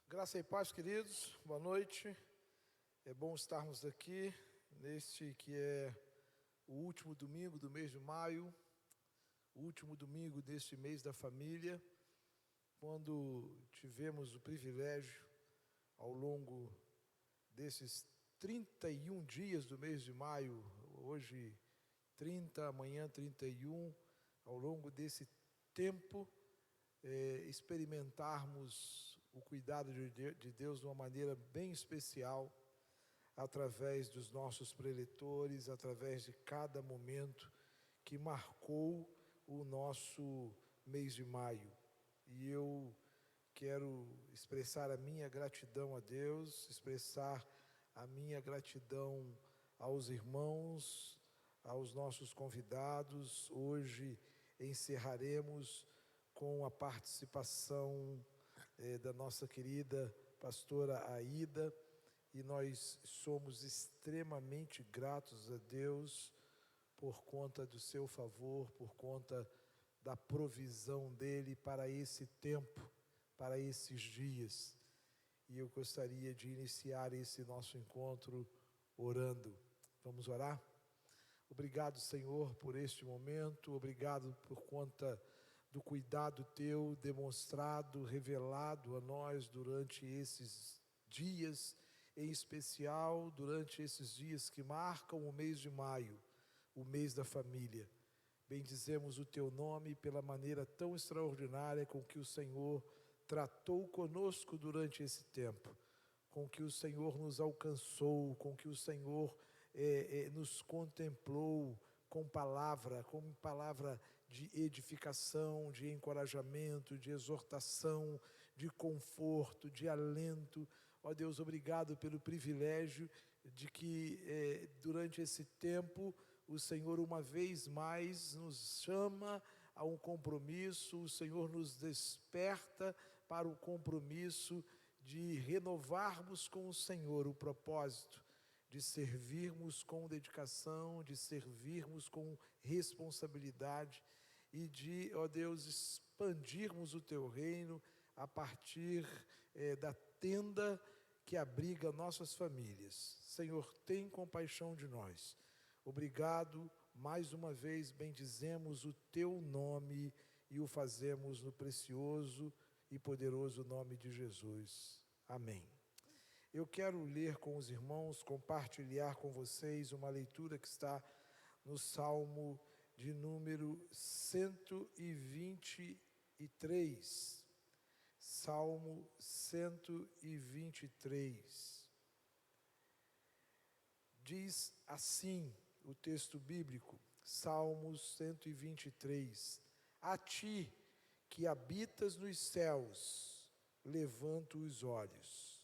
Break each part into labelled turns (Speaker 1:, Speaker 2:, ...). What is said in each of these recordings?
Speaker 1: Graça e paz, queridos, boa noite. É bom estarmos aqui neste que é o último domingo do mês de maio, o último domingo deste mês da família, quando tivemos o privilégio, ao longo desses 31 dias do mês de maio, hoje 30, amanhã 31, ao longo desse tempo, experimentarmos o cuidado de Deus de uma maneira bem especial, através dos nossos preletores, através de cada momento que marcou o nosso mês de maio. E eu quero expressar a minha gratidão a Deus, expressar a minha gratidão aos irmãos, aos nossos convidados. Hoje encerraremos com a participação da nossa querida pastora Aida, e nós somos extremamente gratos a Deus por conta do seu favor, por conta da provisão dele para esse tempo, para esses dias. E eu gostaria de iniciar esse nosso encontro orando. Vamos orar? Obrigado, Senhor, por este momento, obrigado por conta do cuidado teu demonstrado, revelado a nós durante esses dias, em especial durante esses dias que marcam o mês de maio, o mês da família. Bendizemos o teu nome pela maneira tão extraordinária com que o Senhor tratou conosco durante esse tempo, com que o Senhor nos alcançou, com que o Senhor nos contemplou com palavra de edificação, de encorajamento, de exortação, de conforto, de alento. Ó Deus, obrigado pelo privilégio de que durante esse tempo o Senhor uma vez mais nos chama a um compromisso, o Senhor nos desperta para o compromisso de renovarmos com o Senhor o propósito, de servirmos com dedicação, de servirmos com responsabilidade e de, ó Deus, expandirmos o teu reino a partir da tenda que abriga nossas famílias. Senhor, tem compaixão de nós. Obrigado, mais uma vez bendizemos o teu nome e o fazemos no precioso e poderoso nome de Jesus. Amém. Eu quero ler com os irmãos, compartilhar com vocês uma leitura que está no Salmo de número 123. Salmo 123. Diz assim o texto bíblico, Salmos 123. A ti, que habitas nos céus, levanto os olhos.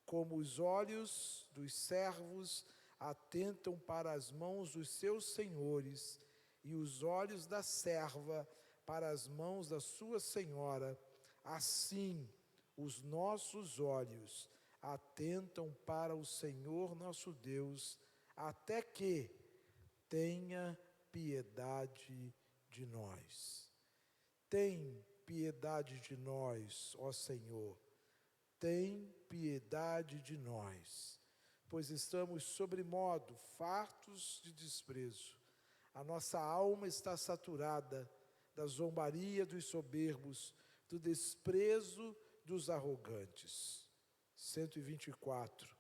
Speaker 1: Como os olhos dos servos atentam para as mãos dos seus senhores, e os olhos da serva para as mãos da sua senhora, assim os nossos olhos atentam para o Senhor nosso Deus, até que tenha piedade de nós. Tem piedade de nós, ó Senhor. Tem piedade de nós, pois estamos sobremodo fartos de desprezo. A nossa alma está saturada da zombaria dos soberbos, do desprezo dos arrogantes. 124.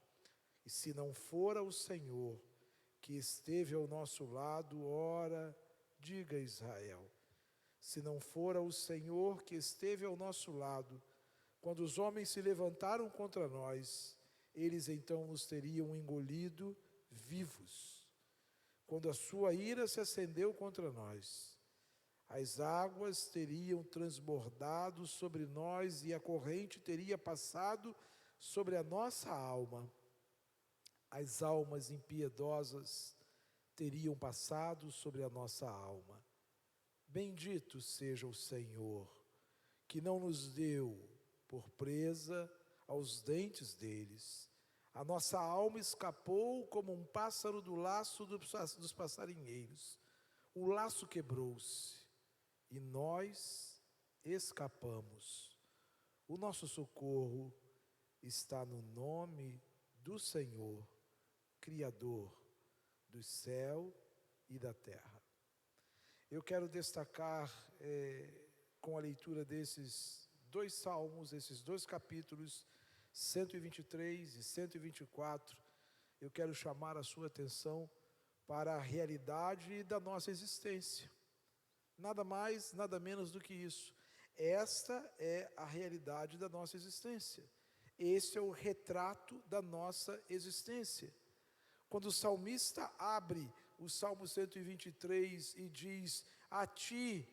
Speaker 1: E se não fora o Senhor que esteve ao nosso lado, ora, diga Israel, se não fora o Senhor que esteve ao nosso lado, quando os homens se levantaram contra nós, eles então nos teriam engolido vivos. Quando a sua ira se acendeu contra nós, as águas teriam transbordado sobre nós e a corrente teria passado sobre a nossa alma. As almas impiedosas teriam passado sobre a nossa alma. Bendito seja o Senhor, que não nos deu por presa aos dentes deles. A nossa alma escapou como um pássaro do laço dos passarinheiros. O laço quebrou-se e nós escapamos. O nosso socorro está no nome do Senhor, Criador do céu e da terra. Eu quero destacar, com a leitura desses dois salmos, esses dois capítulos, 123 e 124, eu quero chamar a sua atenção para a realidade da nossa existência. Nada mais, nada menos do que isso. Esta é a realidade da nossa existência. Este é o retrato da nossa existência. Quando o salmista abre o Salmo 123 e diz: a ti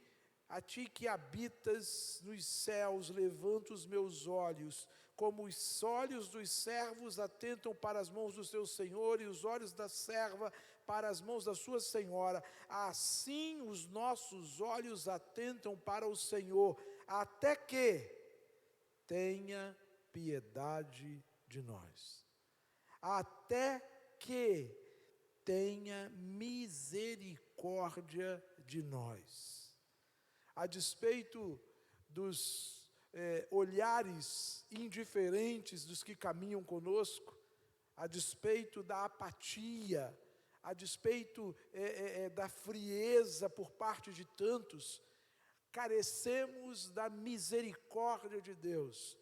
Speaker 1: que habitas nos céus, levanto os meus olhos, como os olhos dos servos atentam para as mãos do seu senhor e os olhos da serva para as mãos da sua senhora, assim os nossos olhos atentam para o Senhor, até que tenha piedade de nós. Até que tenha misericórdia de nós. A despeito dos olhares indiferentes dos que caminham conosco, a despeito da apatia, a despeito da frieza por parte de tantos, carecemos da misericórdia de Deus.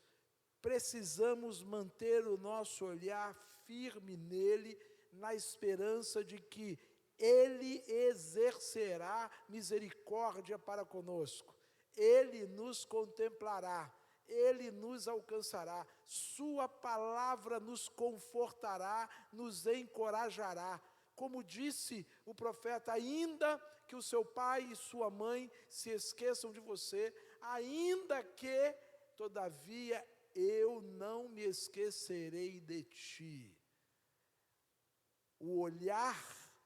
Speaker 1: Precisamos manter o nosso olhar firme nele, na esperança de que Ele exercerá misericórdia para conosco. Ele nos contemplará, Ele nos alcançará, Sua palavra nos confortará, nos encorajará. Como disse o profeta, ainda que o seu pai e sua mãe se esqueçam de você, ainda que, todavia, eu não me esquecerei de ti. O olhar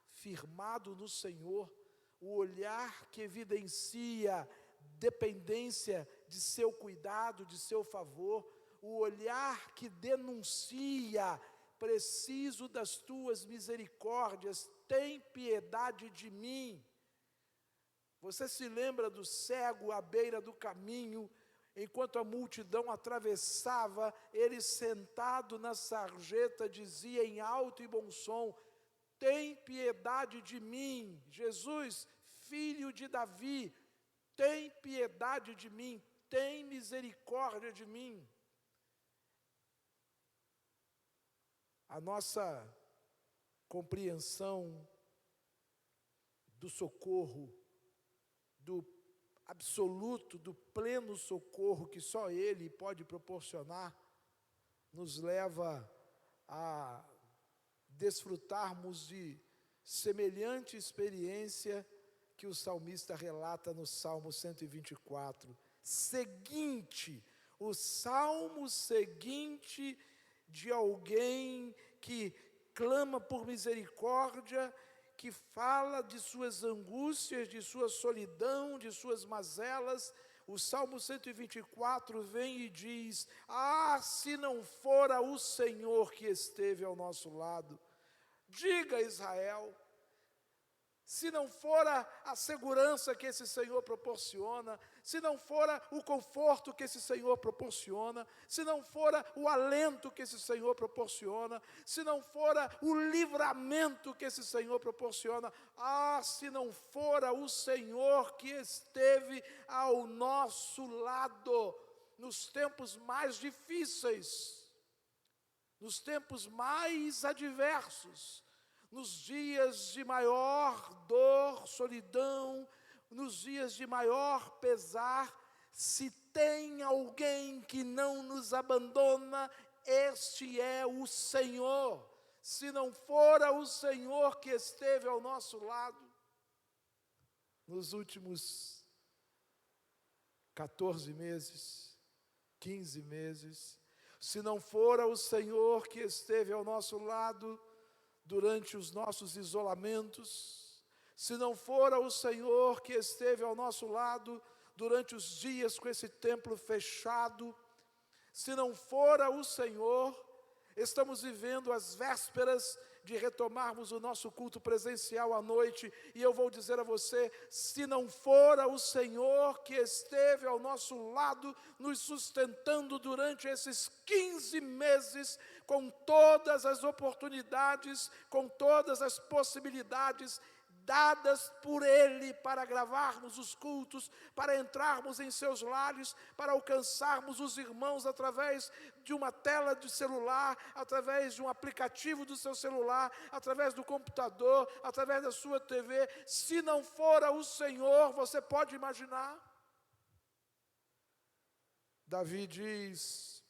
Speaker 1: firmado no Senhor, o olhar que evidencia dependência de seu cuidado, de seu favor, o olhar que denuncia: preciso das tuas misericórdias, tem piedade de mim. Você se lembra do cego à beira do caminho, enquanto a multidão atravessava, ele sentado na sarjeta dizia em alto e bom som: tem piedade de mim, Jesus, filho de Davi, tem piedade de mim, tem misericórdia de mim. A nossa compreensão do socorro, do absoluto, do pleno socorro que só Ele pode proporcionar, nos leva a desfrutarmos de semelhante experiência que o salmista relata no Salmo 124. O salmo seguinte de alguém que clama por misericórdia, que fala de suas angústias, de sua solidão, de suas mazelas. O Salmo 124 vem e diz: se não fora o Senhor que esteve ao nosso lado. Diga, Israel, se não fora a segurança que esse Senhor proporciona, se não fora o conforto que esse Senhor proporciona, se não fora o alento que esse Senhor proporciona, se não fora o livramento que esse Senhor proporciona, se não fora o Senhor que esteve ao nosso lado, nos tempos mais difíceis, nos tempos mais adversos, nos dias de maior dor, solidão, nos dias de maior pesar, se tem alguém que não nos abandona, este é o Senhor. Se não fora o Senhor que esteve ao nosso lado, nos últimos 14 meses, 15 meses, se não fora o Senhor que esteve ao nosso lado durante os nossos isolamentos, se não fora o Senhor que esteve ao nosso lado durante os dias com esse templo fechado, se não fora o Senhor, estamos vivendo as vésperas de retomarmos o nosso culto presencial à noite, e eu vou dizer a você, se não fora o Senhor que esteve ao nosso lado, nos sustentando durante esses 15 meses, com todas as oportunidades, com todas as possibilidades dadas por Ele para gravarmos os cultos, para entrarmos em seus lares, para alcançarmos os irmãos através de uma tela de celular, através de um aplicativo do seu celular, através do computador, através da sua TV. Se não fora o Senhor, você pode imaginar? Davi diz: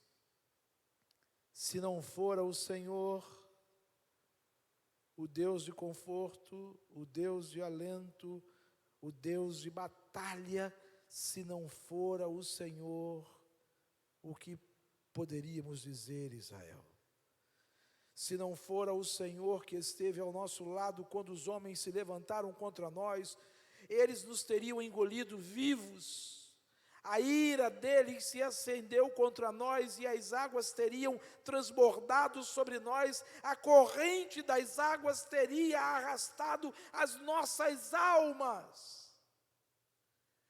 Speaker 1: se não fora o Senhor, o Deus de conforto, o Deus de alento, o Deus de batalha, se não fora o Senhor, o que poderíamos dizer, Israel? Se não fora o Senhor que esteve ao nosso lado quando os homens se levantaram contra nós, eles nos teriam engolido vivos. A ira deles se acendeu contra nós e as águas teriam transbordado sobre nós, a corrente das águas teria arrastado as nossas almas.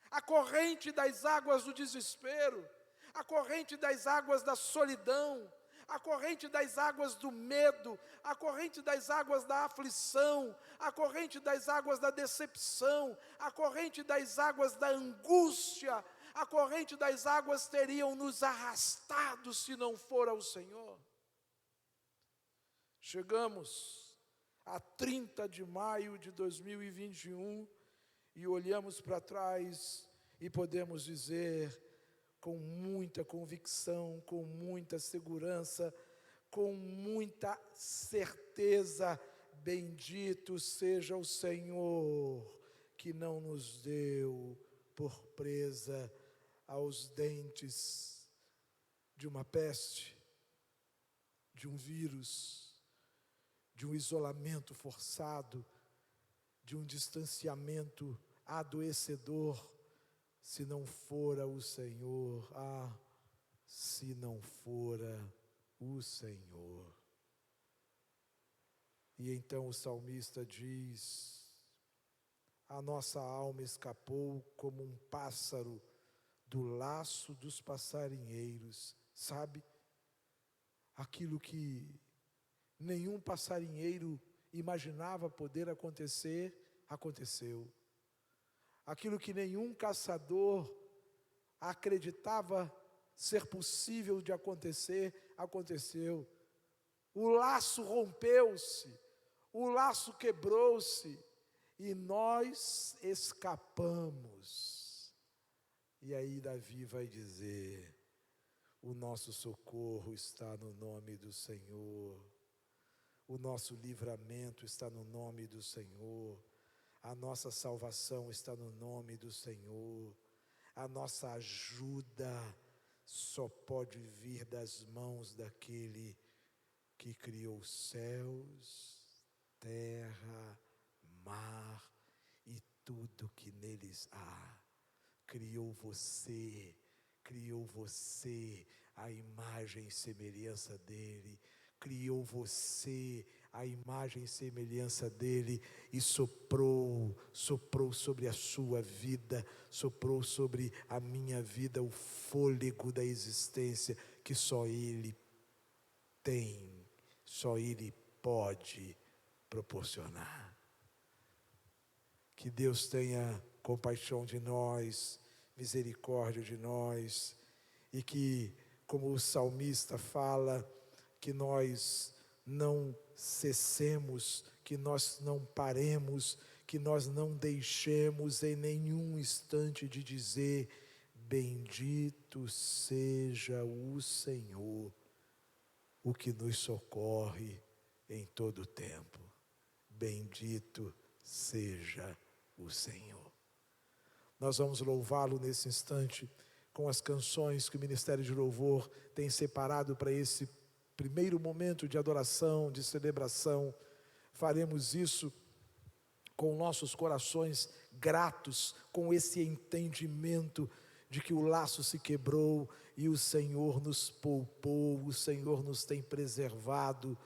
Speaker 1: A corrente das águas do desespero, a corrente das águas da solidão, a corrente das águas do medo, a corrente das águas da aflição, a corrente das águas da decepção, a corrente das águas da angústia, a corrente das águas teriam nos arrastado se não fora o Senhor. Chegamos a 30 de maio de 2021 e olhamos para trás e podemos dizer com muita convicção, com muita segurança, com muita certeza: bendito seja o Senhor que não nos deu por presa aos dentes de uma peste, de um vírus, de um isolamento forçado, de um distanciamento adoecedor, se não fora o Senhor. Se não fora o Senhor. E então o salmista diz: a nossa alma escapou como um pássaro do laço dos passarinheiros. Sabe? Aquilo que nenhum passarinheiro imaginava poder acontecer, aconteceu. Aquilo que nenhum caçador acreditava ser possível de acontecer, aconteceu. O laço rompeu-se, o laço quebrou-se, e nós escapamos. E aí Davi vai dizer: o nosso socorro está no nome do Senhor, o nosso livramento está no nome do Senhor, a nossa salvação está no nome do Senhor, a nossa ajuda só pode vir das mãos daquele que criou céus, terra, mar e tudo que neles há. Criou você à imagem e semelhança dele, criou você à imagem e semelhança dele, e soprou sobre a sua vida, soprou sobre a minha vida o fôlego da existência que só ele tem, só ele pode proporcionar. Que Deus tenha compaixão de nós, misericórdia de nós, e que, como o salmista fala, que nós não cessemos, que nós não paremos, que nós não deixemos em nenhum instante de dizer: bendito seja o Senhor, o que nos socorre em todo o tempo. Bendito seja o Senhor. Nós vamos louvá-lo nesse instante com as canções que o Ministério de Louvor tem separado para esse primeiro momento de adoração, de celebração. Faremos isso com nossos corações gratos, com esse entendimento de que o laço se quebrou e o Senhor nos poupou, o Senhor nos tem preservado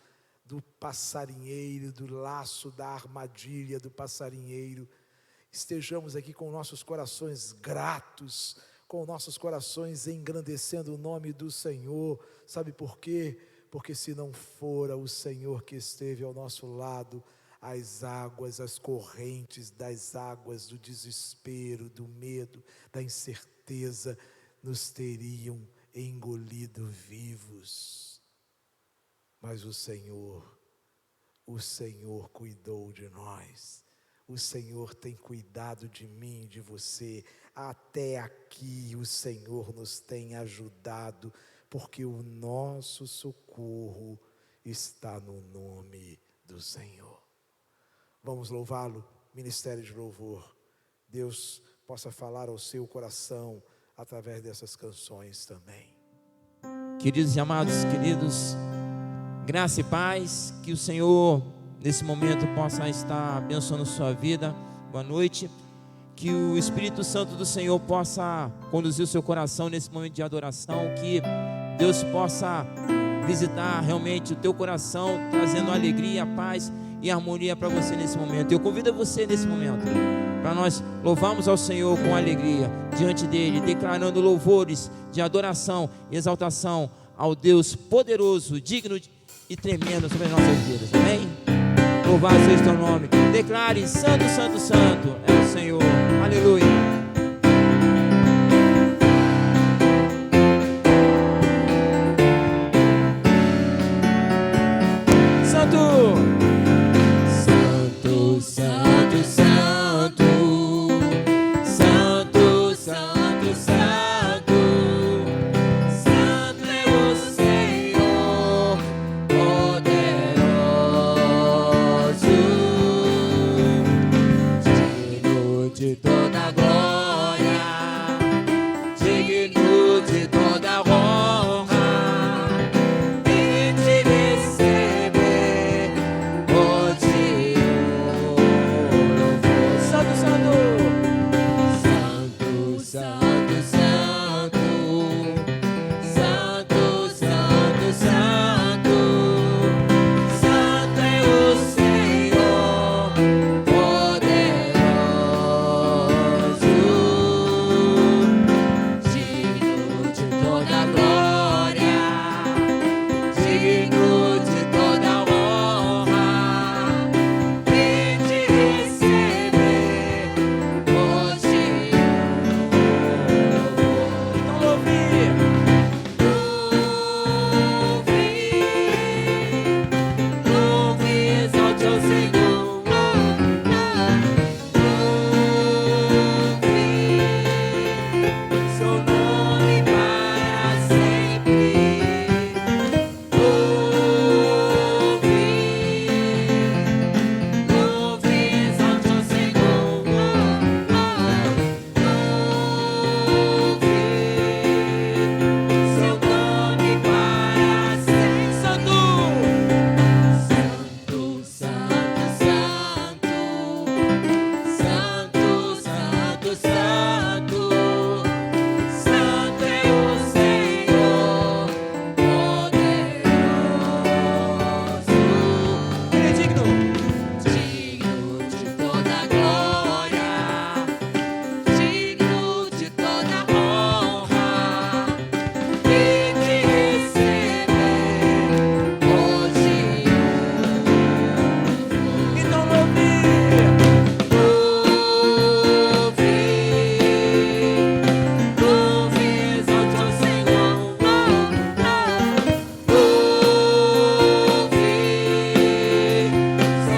Speaker 1: do passarinheiro, do laço, da armadilha do passarinheiro. Estejamos aqui com nossos corações gratos, com nossos corações engrandecendo o nome do Senhor. Sabe por quê? Porque se não fora o Senhor que esteve ao nosso lado, as águas, as correntes das águas do desespero, do medo, da incerteza, nos teriam engolido vivos. Mas o Senhor cuidou de nós. O Senhor tem cuidado de mim e de você. Até aqui o Senhor nos tem ajudado, porque o nosso socorro está no nome do Senhor. Vamos louvá-lo, ministério de louvor. Deus possa falar ao seu coração através dessas canções também.
Speaker 2: Queridos e amados, graça e paz, que o Senhor nesse momento possa estar abençoando sua vida. Boa noite. Que o Espírito Santo do Senhor possa conduzir o seu coração nesse momento de adoração. Que Deus possa visitar realmente o teu coração, trazendo alegria, paz e harmonia para você nesse momento. Eu convido você nesse momento para nós louvarmos ao Senhor com alegria diante dele, declarando louvores de adoração e exaltação ao Deus poderoso, digno e tremendo sobre as nossas vidas. Amém? Louvado seja o teu nome. Declare: santo, santo, santo é o Senhor. Aleluia. Santo, santo, santo, santo, santo, santo, santo, santo é o Senhor poderoso, digno de toda glória, digno de toda honra, e de receber hoje o louvor. Santo, santo, santo, santo, santo, santo, santo, santo é o Senhor poderoso, digno de toda glória, digno de toda honra, e de receber hoje o louvor. Então louve, exalte ao Senhor, seu nome para sempre. Louve, exalte ao Senhor, seu nome para sempre. Santo, santo, santo, santo, santo, santo, santo, santo é o Senhor poderoso. Ele é digno, digno de toda glória, digno de toda honra, e de receber hoje o então louve, exalte ao Senhor, seu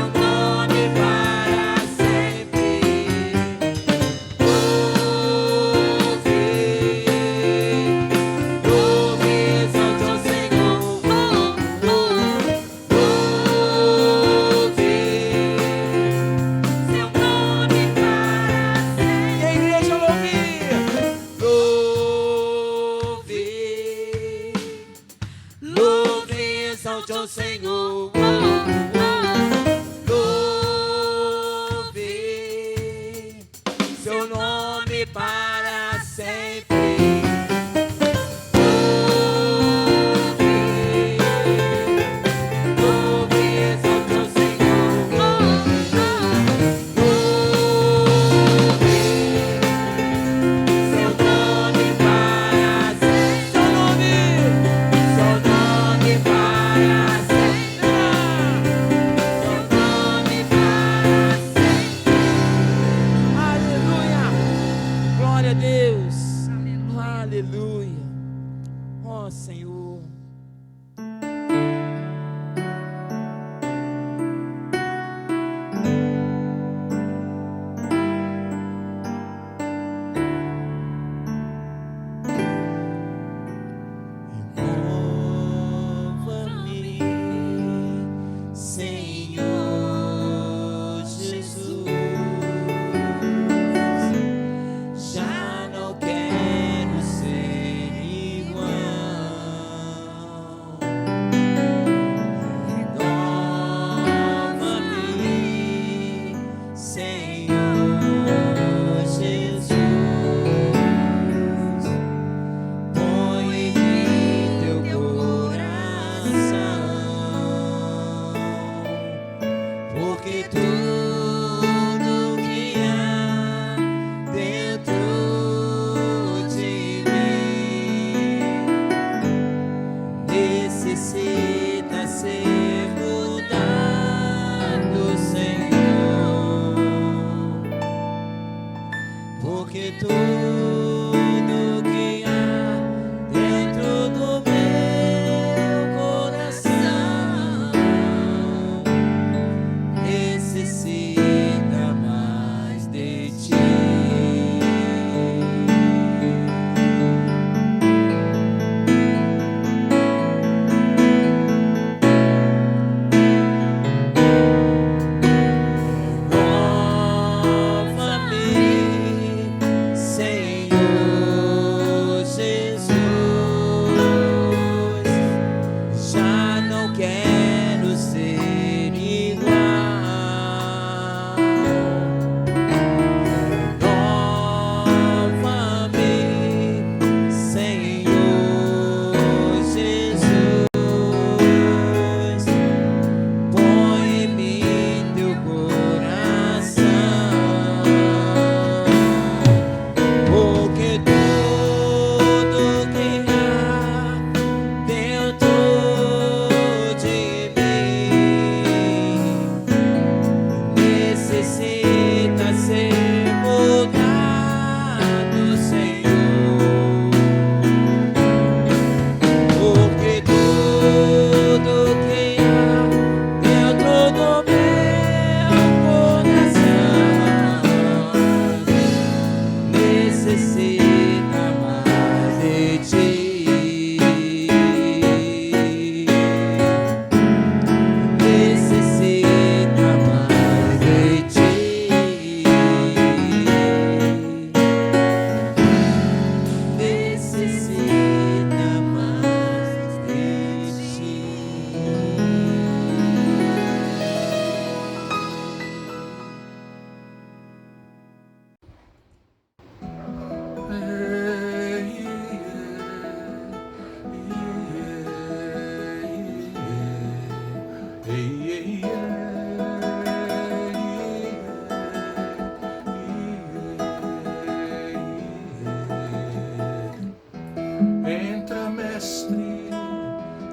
Speaker 2: nome para sempre. Louve, exalte ao Senhor, seu nome para sempre. E a igreja louve, exalte ao Senhor, seu nome para sempre. Louve, Deus. Aleluia. Ó Senhor.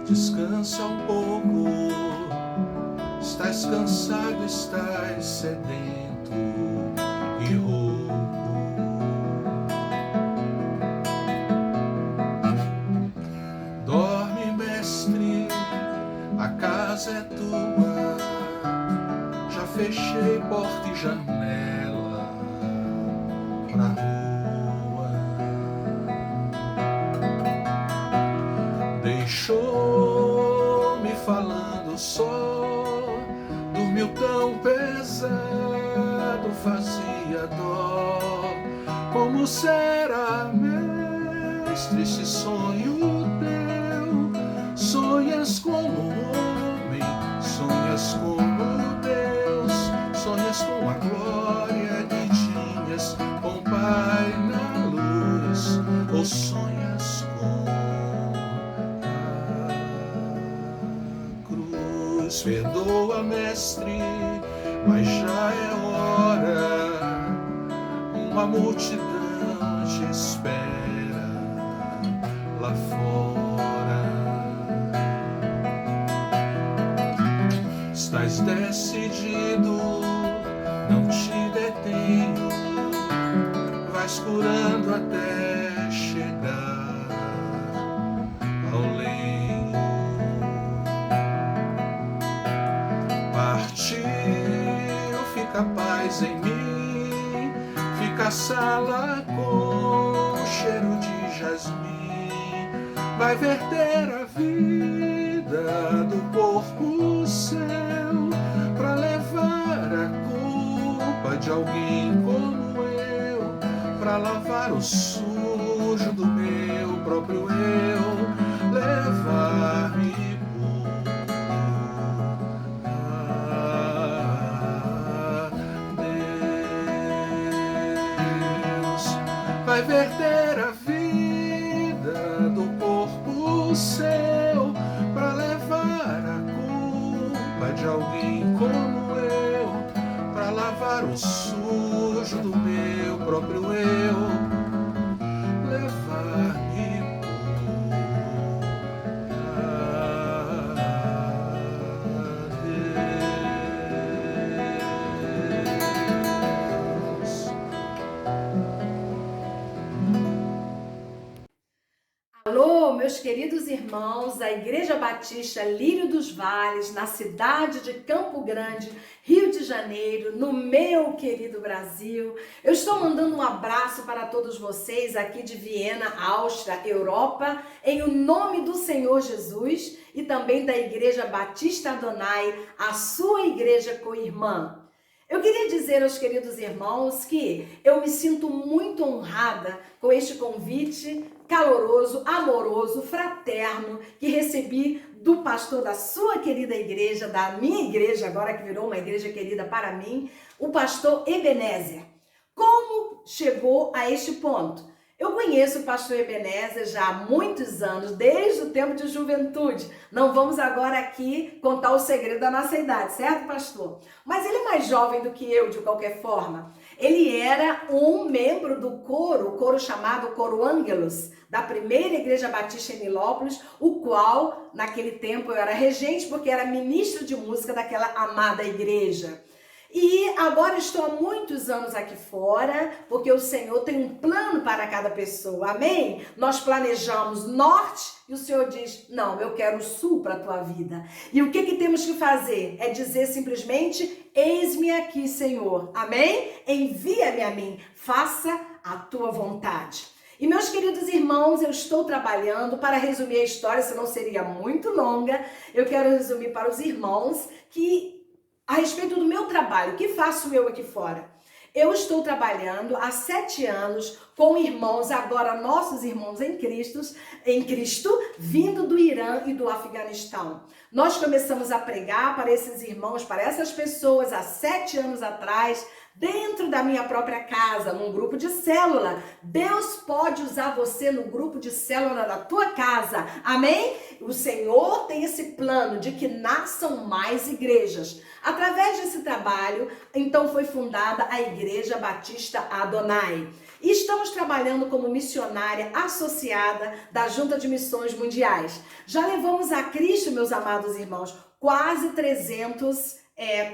Speaker 3: Descansa um pouco, estás cansado, estás sedento e rouco. Dorme, mestre, a casa é tua, já fechei porta e janela pra rua. Deixou-me falando só, dormiu tão pesado, fazia dó. Como será, mestre, esse sonho teu? Sonhas como homem, sonhas como Deus, sonhas com a glória que tinhas com o Pai na luz, ou sonhas com perdoa, mestre, mas já é hora. Uma multidão te espera lá fora. Estás decidido, não te detenho. Vais curando até chegar ao além. Partiu, fica paz em mim, fica a sala com cheiro de jasmim, vai verter a vida do corpo ao céu, pra levar a culpa de alguém como eu, pra lavar o sujo do meu próprio eu, levar-me vai verter a vida do corpo seu, pra levar a culpa de alguém como eu, pra lavar o sujo do meu próprio eu, levar-me
Speaker 4: Alô, meus queridos irmãos da Igreja Batista Lírio dos Vales, na cidade de Campo Grande, Rio de Janeiro, no meu querido Brasil. Eu estou mandando um abraço para todos vocês aqui de Viena, Áustria, Europa, em o nome do Senhor Jesus e também da Igreja Batista Adonai, a sua igreja co-irmã. Eu queria dizer aos queridos irmãos que eu me sinto muito honrada com este convite caloroso, amoroso, fraterno que recebi do pastor da sua querida igreja, da minha igreja, agora que virou uma igreja querida para mim, o pastor Ebenezer. Como chegou a este ponto? Eu conheço o pastor Ebenezer já há muitos anos, desde o tempo de juventude. Não vamos agora aqui contar o segredo da nossa idade, certo, pastor? Mas ele é mais jovem do que eu, de qualquer forma. Ele era um membro do coro, o coro chamado Coro Ângelos, da primeira Igreja Batista em Nilópolis, o qual, naquele tempo, eu era regente, porque era ministro de música daquela amada igreja. E agora estou há muitos anos aqui fora, porque o Senhor tem um plano para cada pessoa, amém? Nós planejamos norte e o Senhor diz, não, eu quero o sul para a tua vida. E o que temos que fazer? É dizer simplesmente, eis-me aqui, Senhor, amém? Envia-me a mim, faça a tua vontade. E meus queridos irmãos, eu estou trabalhando, para resumir a história, senão seria muito longa, eu quero resumir para os irmãos que a respeito do meu trabalho, o que faço eu aqui fora? Eu estou trabalhando há 7 anos com irmãos, agora nossos irmãos em Cristo, vindo do Irã e do Afeganistão. Nós começamos a pregar para esses irmãos, para essas pessoas há 7 anos atrás, dentro da minha própria casa, num grupo de célula. Deus pode usar você no grupo de célula da tua casa, amém? O Senhor tem esse plano de que nasçam mais igrejas. Através desse trabalho, então foi fundada a Igreja Batista Adonai. E estamos trabalhando como missionária associada da Junta de Missões Mundiais. Já levamos a Cristo, meus amados irmãos, quase 300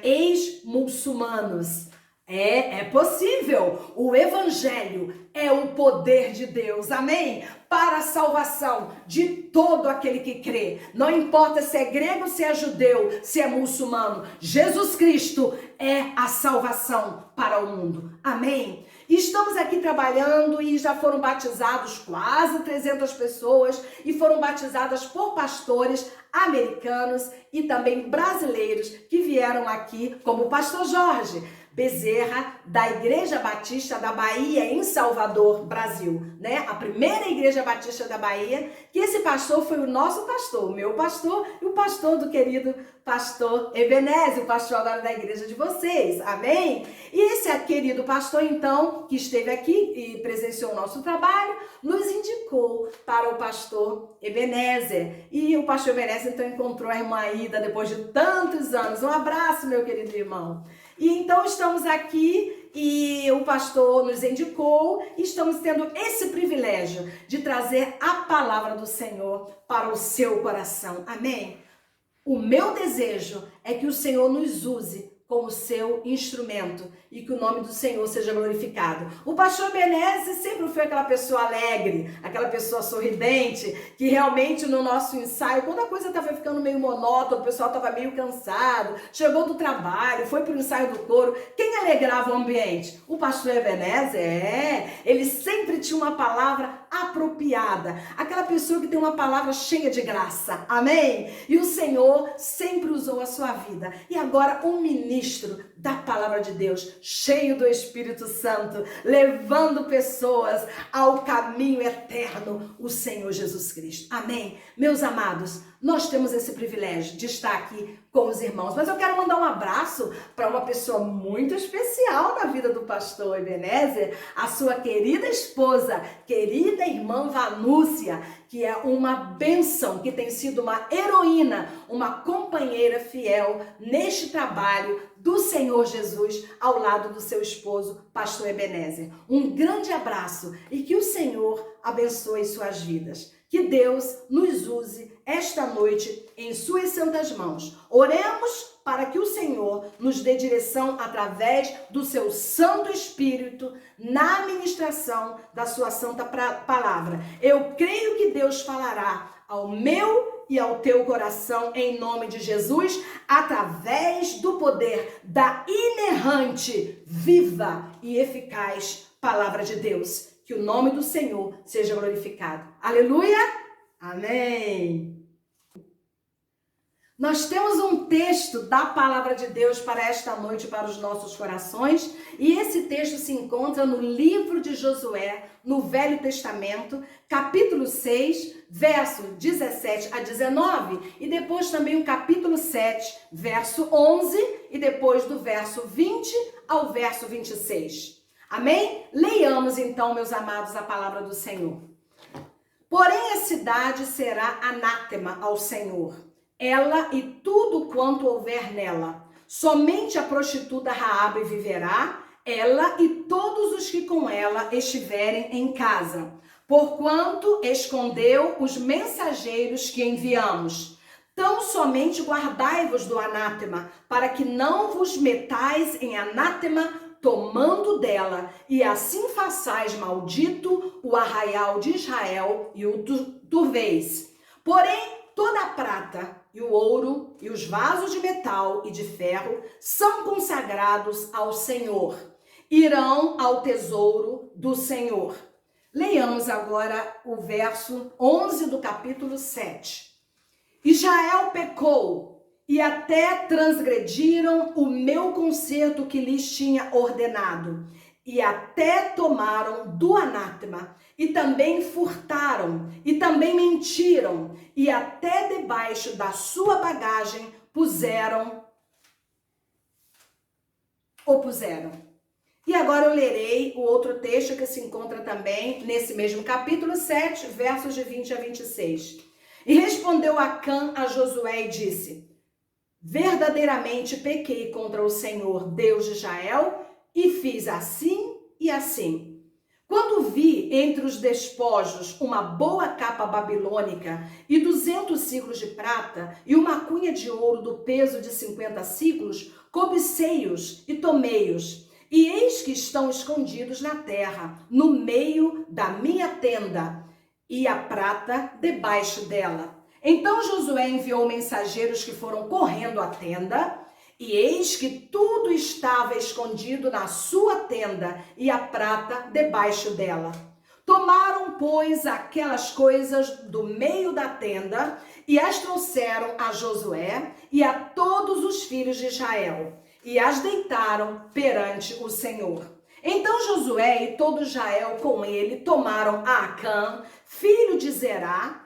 Speaker 4: ex-muçulmanos. É possível. O Evangelho é o poder de Deus, amém? Para a salvação de todo aquele que crê. Não importa se é grego, se é judeu, se é muçulmano. Jesus Cristo é a salvação para o mundo, amém? E estamos aqui trabalhando e já foram batizados quase 300 pessoas e foram batizadas por pastores americanos e também brasileiros que vieram aqui, como o pastor Jorge Bezerra, da Igreja Batista da Bahia, em Salvador, Brasil, né? A primeira Igreja Batista da Bahia, que esse pastor foi o nosso pastor, o meu pastor e o pastor do querido pastor Ebenezer, o pastor agora da igreja de vocês, amém? E esse querido pastor, então, que esteve aqui e presenciou o nosso trabalho, nos indicou para o pastor Ebenezer. E o pastor Ebenezer, então, encontrou a irmã Ida depois de tantos anos. Um abraço, meu querido irmão. E então estamos aqui e o pastor nos indicou e estamos tendo esse privilégio de trazer a palavra do Senhor para o seu coração. Amém? O meu desejo é que o Senhor nos use como seu instrumento e que o nome do Senhor seja glorificado. O pastor Ebenezer sempre foi aquela pessoa alegre, aquela pessoa sorridente, que realmente no nosso ensaio, quando a coisa estava ficando meio monótona, o pessoal estava meio cansado, chegou do trabalho, foi para o ensaio do coro, quem alegrava o ambiente? O pastor Ebenezer, ele sempre tinha uma palavra apropriada, aquela pessoa que tem uma palavra cheia de graça, amém? E o Senhor sempre usou a sua vida. E agora um ministro da palavra de Deus, cheio do Espírito Santo, levando pessoas ao caminho eterno, o Senhor Jesus Cristo, amém? Meus amados, nós temos esse privilégio de estar aqui com os irmãos, mas eu quero mandar um abraço para uma pessoa muito especial na vida do pastor Ebenezer, a sua querida esposa, querida irmã Vanúcia, que é uma bênção, que tem sido uma heroína, uma companheira fiel neste trabalho do Senhor Jesus ao lado do seu esposo, pastor Ebenezer. Um grande abraço e que o Senhor abençoe suas vidas. Que Deus nos use esta noite em suas santas mãos. Oremos para que o Senhor nos dê direção através do seu Santo Espírito na ministração da sua santa palavra. Eu creio que Deus falará ao meu e ao teu coração em nome de Jesus, através do poder da inerrante, viva e eficaz palavra de Deus. Que o nome do Senhor seja glorificado. Aleluia! Amém! Nós temos um texto da palavra de Deus para esta noite, para os nossos corações, e esse texto se encontra no livro de Josué, no Velho Testamento, capítulo 6, verso 17 a 19, e depois também o capítulo 7, verso 11, e depois do verso 20 ao verso 26. Amém? Leiamos então, meus amados, a palavra do Senhor. Porém, a cidade será anátema ao Senhor, ela e tudo quanto houver nela. Somente a prostituta Raabe viverá, ela e todos os que com ela estiverem em casa, porquanto escondeu os mensageiros que enviamos. Tão somente guardai-vos do anátema, para que não vos metais em anátema, tomando dela, e assim façais maldito o arraial de Israel e o turveis. Porém, toda a prata e o ouro e os vasos de metal e de ferro são consagrados ao Senhor, irão ao tesouro do Senhor. Leiamos agora o verso 11 do capítulo 7. Israel pecou e até transgrediram o meu concerto que lhes tinha ordenado, e até tomaram do anátema, e também furtaram, e também mentiram, e até debaixo da sua bagagem opuseram. E agora eu lerei o outro texto que se encontra também nesse mesmo capítulo 7, versos de 20 a 26. E respondeu Acã a Josué e disse: verdadeiramente pequei contra o Senhor, Deus de Israel, e fiz assim e assim. Quando vi entre os despojos uma boa capa babilônica e 200 ciclos de prata e uma cunha de ouro do peso de 50 ciclos, cobicei-os e tomei-os. E eis que estão escondidos na terra, no meio da minha tenda, e a prata debaixo dela. Então Josué enviou mensageiros que foram correndo à tenda, e eis que tudo estava escondido na sua tenda, e a prata debaixo dela. Tomaram, pois, aquelas coisas do meio da tenda, e as trouxeram a Josué e a todos os filhos de Israel, e as deitaram perante o Senhor. Então Josué e todo Israel com ele tomaram a Acã, filho de Zerá,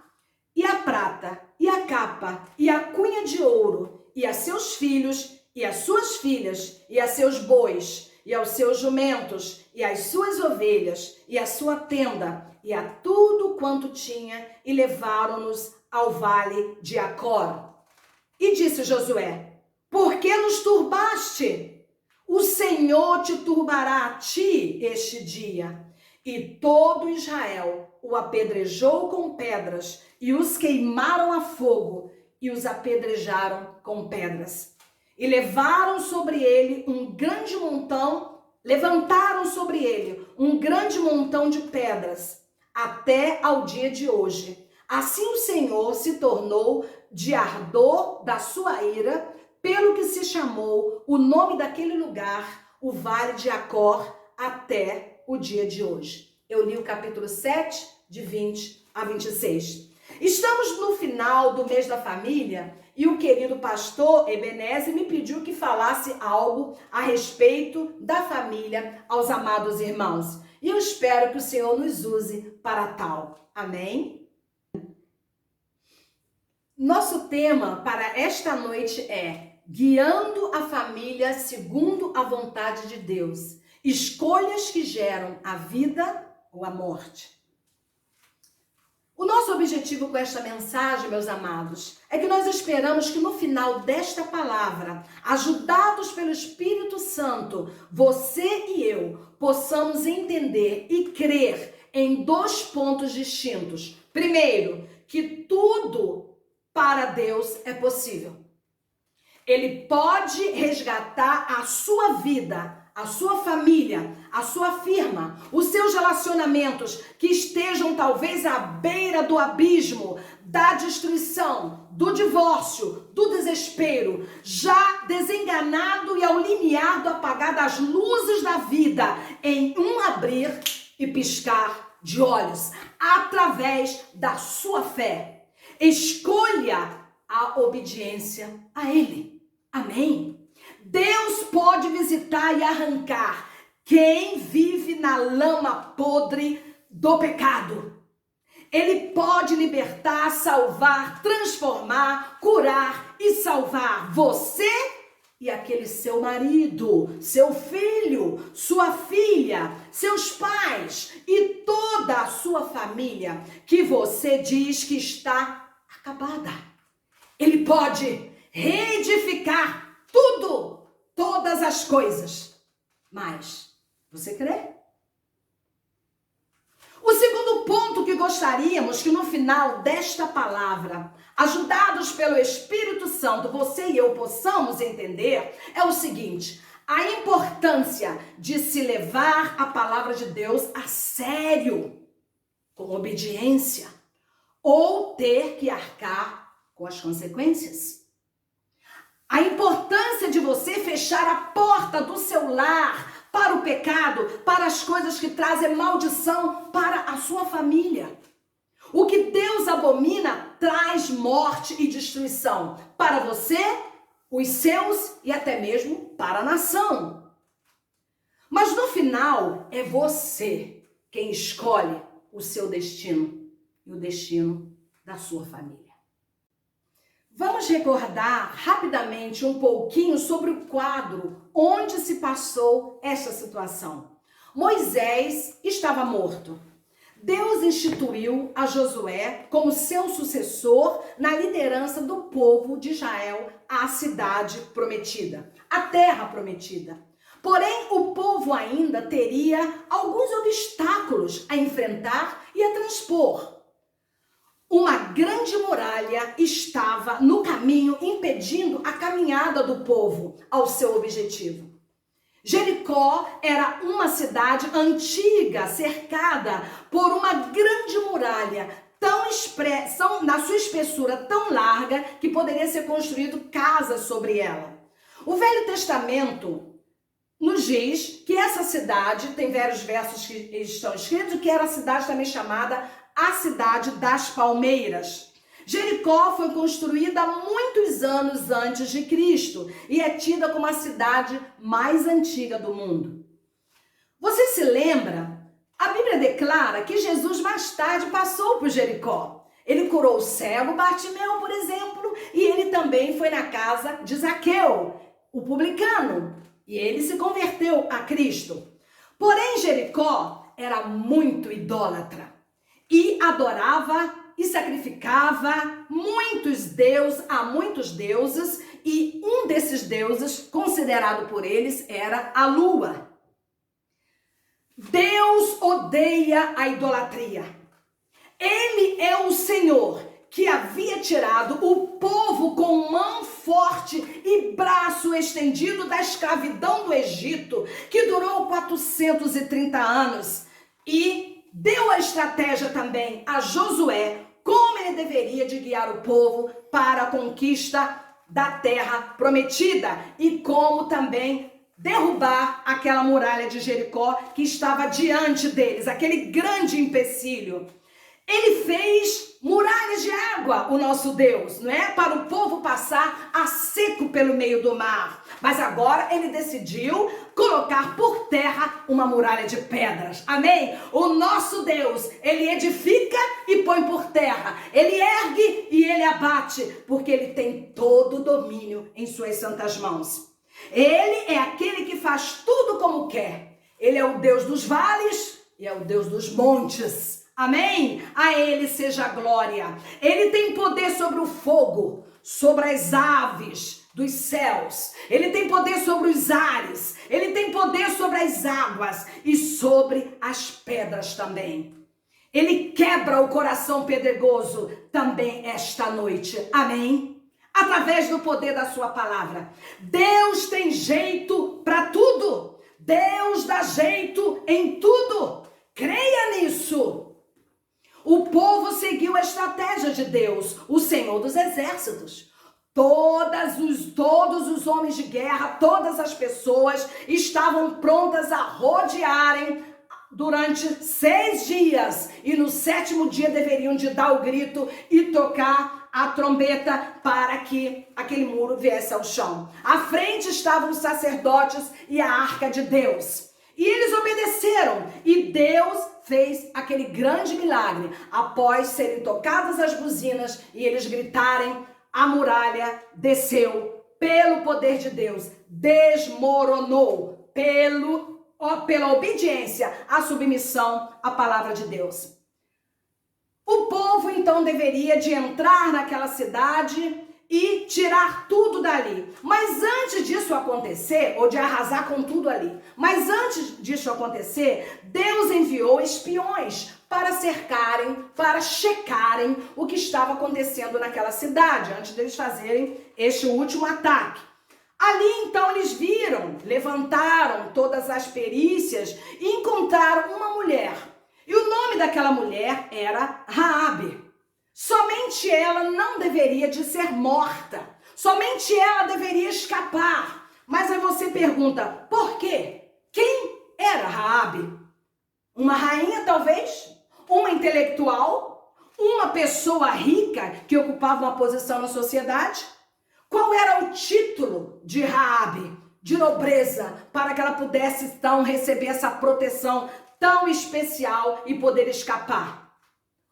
Speaker 4: e a prata, e a capa, e a cunha de ouro, e a seus filhos, e as suas filhas, e a seus bois, e aos seus jumentos, e as suas ovelhas, e a sua tenda, e a tudo quanto tinha, e levaram-nos ao vale de Acor. E disse Josué: por que nos turbaste? O Senhor te turbará a ti este dia. E todo Israel o apedrejou com pedras, e os queimaram a fogo, e os apedrejaram com pedras. e levantaram sobre ele um grande montão de pedras, até ao dia de hoje. Assim o Senhor se tornou de ardor da sua ira, pelo que se chamou o nome daquele lugar, o Vale de Acor, até o dia de hoje. Eu li o capítulo 7, de 20 a 26. Estamos no final do mês da família e o querido pastor Ebenezer me pediu que falasse algo a respeito da família aos amados irmãos. E eu espero que o Senhor nos use para tal. Amém? Nosso tema para esta noite é guiando a família segundo a vontade de Deus. Escolhas que geram a vida ou a morte. O nosso objetivo com esta mensagem, meus amados, é que nós esperamos que no final desta palavra, ajudados pelo Espírito Santo, você e eu possamos entender e crer em 2 pontos distintos. Primeiro, que tudo para Deus é possível. Ele pode resgatar a sua vida, a sua família, a sua firma, os seus relacionamentos que estejam talvez à beira do abismo, da destruição, do divórcio, do desespero, já desenganado e ao limiar do apagar das luzes da vida, em um abrir e piscar de olhos, através da sua fé. Escolha a obediência a Ele. Amém? Deus pode visitar e arrancar quem vive na lama podre do pecado. Ele pode libertar, salvar, transformar, curar e salvar você e aquele seu marido, seu filho, sua filha, seus pais e toda a sua família que você diz que está acabada. Ele pode reedificar tudo, todas as coisas. Mas você crê? O segundo ponto que gostaríamos que no final desta palavra, ajudados pelo Espírito Santo, você e eu possamos entender, é o seguinte: a importância de se levar a palavra de Deus a sério, com obediência, ou ter que arcar com as consequências. A importância de você fechar a porta do seu lar para o pecado, para as coisas que trazem maldição para a sua família. O que Deus abomina traz morte e destruição para você, os seus e até mesmo para a nação. Mas no final é você quem escolhe o seu destino e o destino da sua família. Vamos recordar rapidamente um pouquinho sobre o quadro onde se passou esta situação. Moisés estava morto. Deus instituiu a Josué como seu sucessor na liderança do povo de Israel à cidade prometida, a terra prometida. Porém, o povo ainda teria alguns obstáculos a enfrentar e a transpor. Uma grande muralha estava no caminho, impedindo a caminhada do povo ao seu objetivo. Jericó era uma cidade antiga, cercada por uma grande muralha, na sua espessura tão larga que poderia ser construído casas sobre ela. O Velho Testamento nos diz que essa cidade, tem vários versos que estão escritos, que era a cidade também chamada a cidade das palmeiras. Jericó foi construída muitos anos antes de Cristo e é tida como a cidade mais antiga do mundo. Você se lembra? A Bíblia declara que Jesus mais tarde passou por Jericó. Ele curou o cego Bartimeu, por exemplo, e ele também foi na casa de Zaqueu, o publicano, e ele se converteu a Cristo. Porém, Jericó era muito idólatra e adorava e sacrificava a muitos deuses, e um desses deuses, considerado por eles, era a lua. Deus odeia a idolatria. Ele é o Senhor que havia tirado o povo com mão forte e braço estendido da escravidão do Egito, que durou 430 anos, e deu a estratégia também a Josué, como ele deveria de guiar o povo para a conquista da terra prometida e como também derrubar aquela muralha de Jericó que estava diante deles, aquele grande empecilho. Ele fez muralhas de água, o nosso Deus, não é? Para o povo passar a seco pelo meio do mar. Mas agora ele decidiu colocar por terra uma muralha de pedras. Amém? O nosso Deus, ele edifica e põe por terra. Ele ergue e ele abate, porque ele tem todo o domínio em suas santas mãos. Ele é aquele que faz tudo como quer. Ele é o Deus dos vales e é o Deus dos montes. Amém? A ele seja a glória. Ele tem poder sobre o fogo, sobre as aves dos céus. Ele tem poder sobre os ares. Ele tem poder sobre as águas e sobre as pedras também. Ele quebra o coração pedregoso também esta noite. Amém? Através do poder da sua palavra. Deus tem jeito para tudo. Deus dá jeito em tudo. Creia nisso. O povo seguiu a estratégia de Deus, o Senhor dos Exércitos. Todos os homens de guerra, todas as pessoas estavam prontas a rodearem durante 6 dias. E no 7º dia deveriam de dar o grito e tocar a trombeta para que aquele muro viesse ao chão. À frente estavam os sacerdotes e a arca de Deus. E eles obedeceram e Deus fez aquele grande milagre. Após serem tocadas as buzinas e eles gritarem, a muralha desceu pelo poder de Deus, desmoronou pela obediência, a submissão à palavra de Deus. O povo então deveria de entrar naquela cidade e tirar tudo dali. Mas antes disso acontecer, ou de arrasar com tudo ali, mas antes disso acontecer, Deus enviou espiões para cercarem, para checarem o que estava acontecendo naquela cidade, antes deles fazerem este último ataque. Ali então eles viram, levantaram todas as perícias e encontraram uma mulher. E o nome daquela mulher era Raabe. Somente ela não deveria de ser morta. Somente ela deveria escapar. Mas aí você pergunta, por quê? Quem era Raabe? Uma rainha, talvez? Uma intelectual? Uma pessoa rica que ocupava uma posição na sociedade? Qual era o título de Raabe, de nobreza, para que ela pudesse então receber essa proteção tão especial e poder escapar?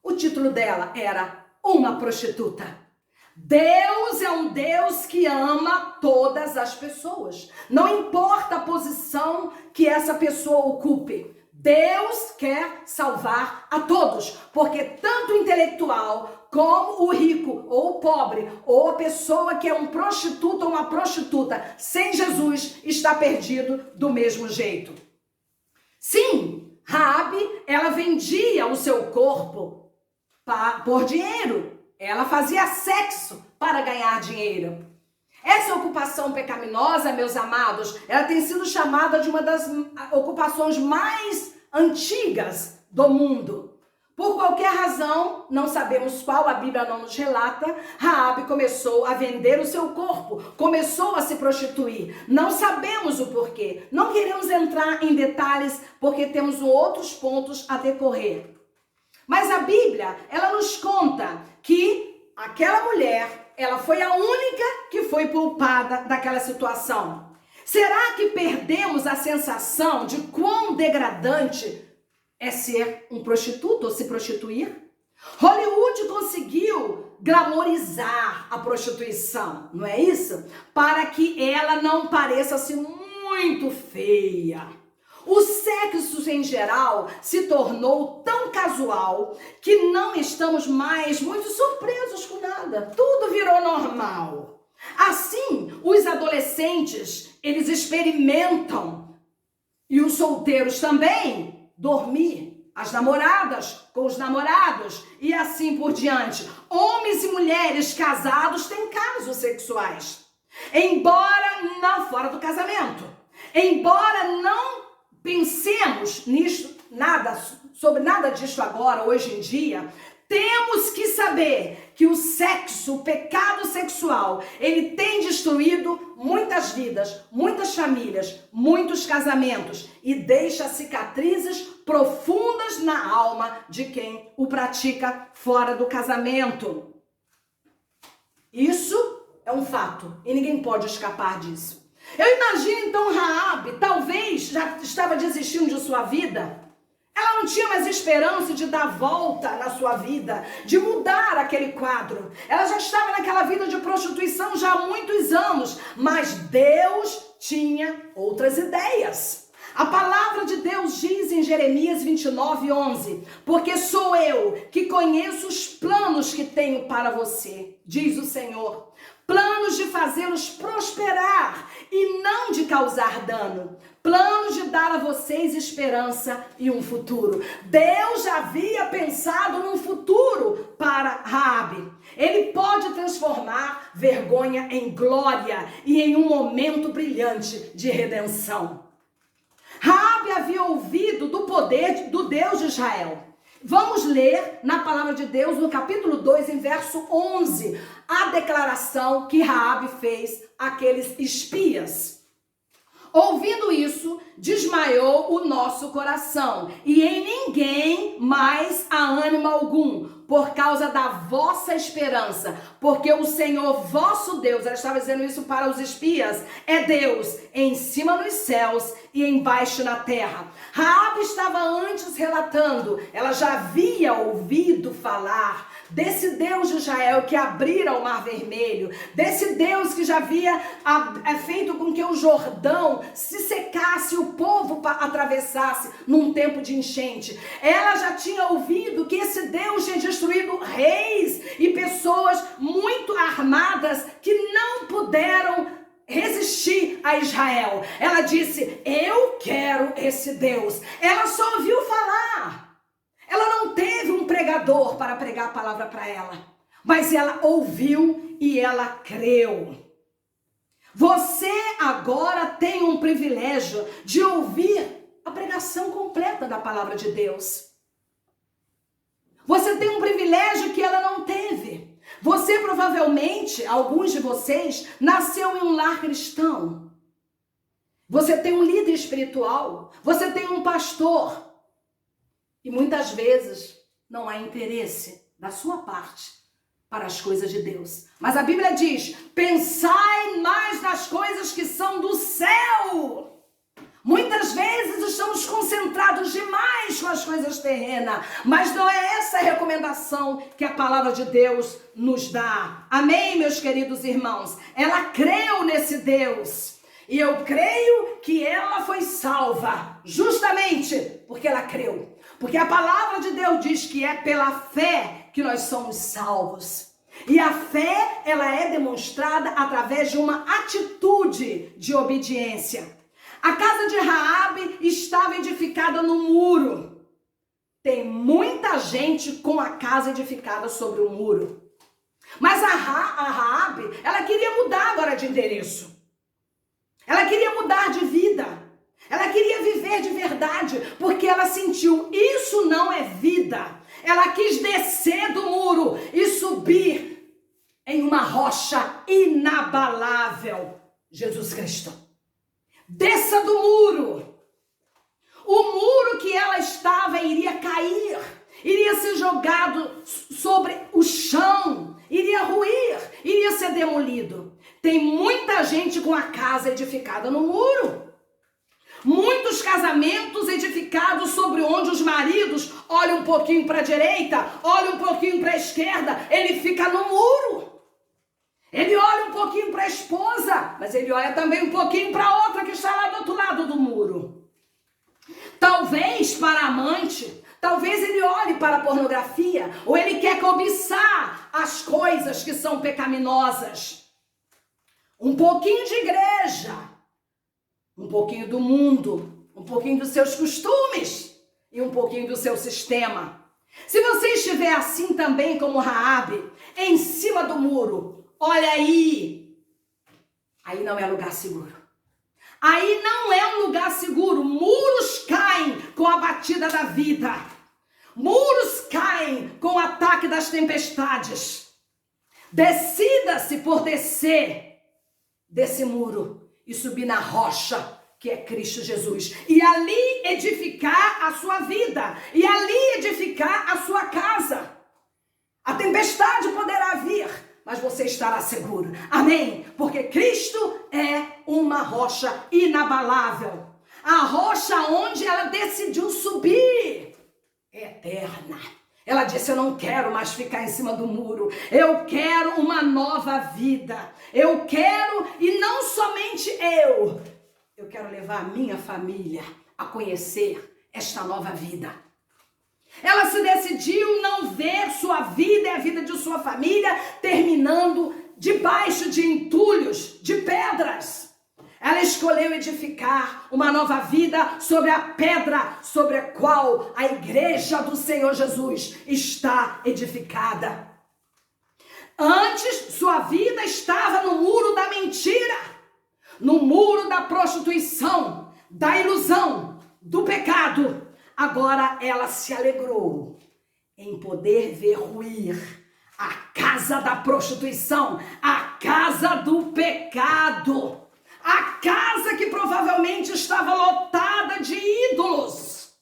Speaker 4: O título dela era uma prostituta. Deus é um Deus que ama todas as pessoas. Não importa a posição que essa pessoa ocupe. Deus quer salvar a todos, porque tanto o intelectual como o rico ou o pobre ou a pessoa que é um prostituto ou uma prostituta sem Jesus está perdido do mesmo jeito. Sim, Raabe, ela vendia o seu corpo por dinheiro. Ela fazia sexo para ganhar dinheiro. Essa ocupação pecaminosa, meus amados, ela tem sido chamada de uma das ocupações mais antigas do mundo. Por qualquer razão, não sabemos qual, a Bíblia não nos relata, Raabe começou a vender o seu corpo, começou a se prostituir. Não sabemos o porquê. Não queremos entrar em detalhes porque temos outros pontos a decorrer. Mas a Bíblia, ela nos conta que aquela mulher, ela foi a única que foi poupada daquela situação. Será que perdemos a sensação de quão degradante é ser um prostituto ou se prostituir? Hollywood conseguiu glamorizar a prostituição, não é isso? Para que ela não pareça assim muito feia. O sexo em geral se tornou tão casual que não estamos mais muito surpresos com nada. Tudo virou normal. Assim, os adolescentes, eles experimentam, e os solteiros também, dormir as namoradas com os namorados e assim por diante. Homens e mulheres casados têm casos sexuais, embora não fora do casamento. Embora não pensemos nisso, sobre nada disso agora, hoje em dia, temos que saber que o sexo, o pecado sexual, ele tem destruído muitas vidas, muitas famílias, muitos casamentos e deixa cicatrizes profundas na alma de quem o pratica fora do casamento. Isso é um fato e ninguém pode escapar disso. Eu imagino então Raabe, talvez já estava desistindo de sua vida. Ela não tinha mais esperança de dar volta na sua vida, de mudar aquele quadro. Ela já estava naquela vida de prostituição já há muitos anos, mas Deus tinha outras ideias. A palavra de Deus diz em Jeremias 29:11, porque sou eu que conheço os planos que tenho para você, diz o Senhor. Planos de fazê-los prosperar e não de causar dano. Planos de dar a vocês esperança e um futuro. Deus já havia pensado num futuro para Raabe. Ele pode transformar vergonha em glória e em um momento brilhante de redenção. Raabe havia ouvido do poder do Deus de Israel. Vamos ler na palavra de Deus, no capítulo 2, em verso 11, a declaração que Raabe fez àqueles espias. Ouvindo isso, desmaiou o nosso coração, e em ninguém mais há ânimo algum, por causa da vossa esperança, porque o Senhor vosso Deus, ela estava dizendo isso para os espias, é Deus em cima nos céus e embaixo na terra. Raabe estava antes relatando, ela já havia ouvido falar desse Deus de Israel que abrira o Mar Vermelho, desse Deus que já havia feito com que o Jordão se secasse e o povo atravessasse num tempo de enchente. Ela já tinha ouvido que esse Deus tinha destruído reis e pessoas muito armadas que não puderam resistir a Israel. Ela disse, eu quero esse Deus. Ela só ouviu falar. Ela não teve um pregador para pregar a palavra para ela, mas ela ouviu e ela creu. Você agora tem um privilégio de ouvir a pregação completa da palavra de Deus. Você tem um privilégio que ela não teve. Você provavelmente, alguns de vocês, nasceu em um lar cristão. Você tem um líder espiritual, você tem um pastor. E muitas vezes não há interesse da sua parte para as coisas de Deus. Mas a Bíblia diz, pensai mais nas coisas que são do céu. Muitas vezes estamos concentrados demais com as coisas terrenas, mas não é essa a recomendação que a palavra de Deus nos dá. Amém, meus queridos irmãos? Ela creu nesse Deus. E eu creio que ela foi salva justamente porque ela creu. Porque a palavra de Deus diz que é pela fé que nós somos salvos. E a fé, ela é demonstrada através de uma atitude de obediência. A casa de Raabe estava edificada no muro. Tem muita gente com a casa edificada sobre o muro. Mas a Raabe, ela queria mudar agora de endereço. Ela queria mudar de vida. Ela queria viver de verdade, porque ela sentiu, isso não é vida. Ela quis descer do muro e subir em uma rocha inabalável, Jesus Cristo. Desça do muro. O muro que ela estava iria cair, iria ser jogado sobre o chão, iria ruir, iria ser demolido. Tem muita gente com a casa edificada no muro. Muitos casamentos edificados sobre onde os maridos olham um pouquinho para a direita, olham um pouquinho para a esquerda, ele fica no muro. Ele olha um pouquinho para a esposa, mas ele olha também um pouquinho para a outra que está lá do outro lado do muro. Talvez para a amante, talvez ele olhe para a pornografia, ou ele quer cobiçar as coisas que são pecaminosas. Um pouquinho de igreja, um pouquinho do mundo, um pouquinho dos seus costumes. e um pouquinho do seu sistema. Se você estiver assim também como Raabe, em cima do muro, olha aí não é lugar seguro. Aí não é um lugar seguro. Muros caem com a batida da vida. Muros caem com o ataque das tempestades. Decida-se por descer desse muro e subir na rocha, que é Cristo Jesus, e ali edificar a sua vida, e ali edificar a sua casa. A tempestade poderá vir, mas você estará seguro. Amém? Porque Cristo é uma rocha inabalável. A rocha onde ela decidiu subir é eterna. Ela disse: eu não quero mais ficar em cima do muro. Eu quero uma nova vida. Eu quero, e não somente eu quero levar a minha família a conhecer esta nova vida. Ela se decidiu não ver sua vida e a vida de sua família terminando debaixo de entulhos, de pedras. Ela escolheu edificar uma nova vida sobre a pedra sobre a qual a igreja do Senhor Jesus está edificada. Antes, sua vida estava no muro da mentira, no muro da prostituição, da ilusão, do pecado. Agora ela se alegrou em poder ver ruir a casa da prostituição, a casa do pecado, a casa que provavelmente estava lotada de ídolos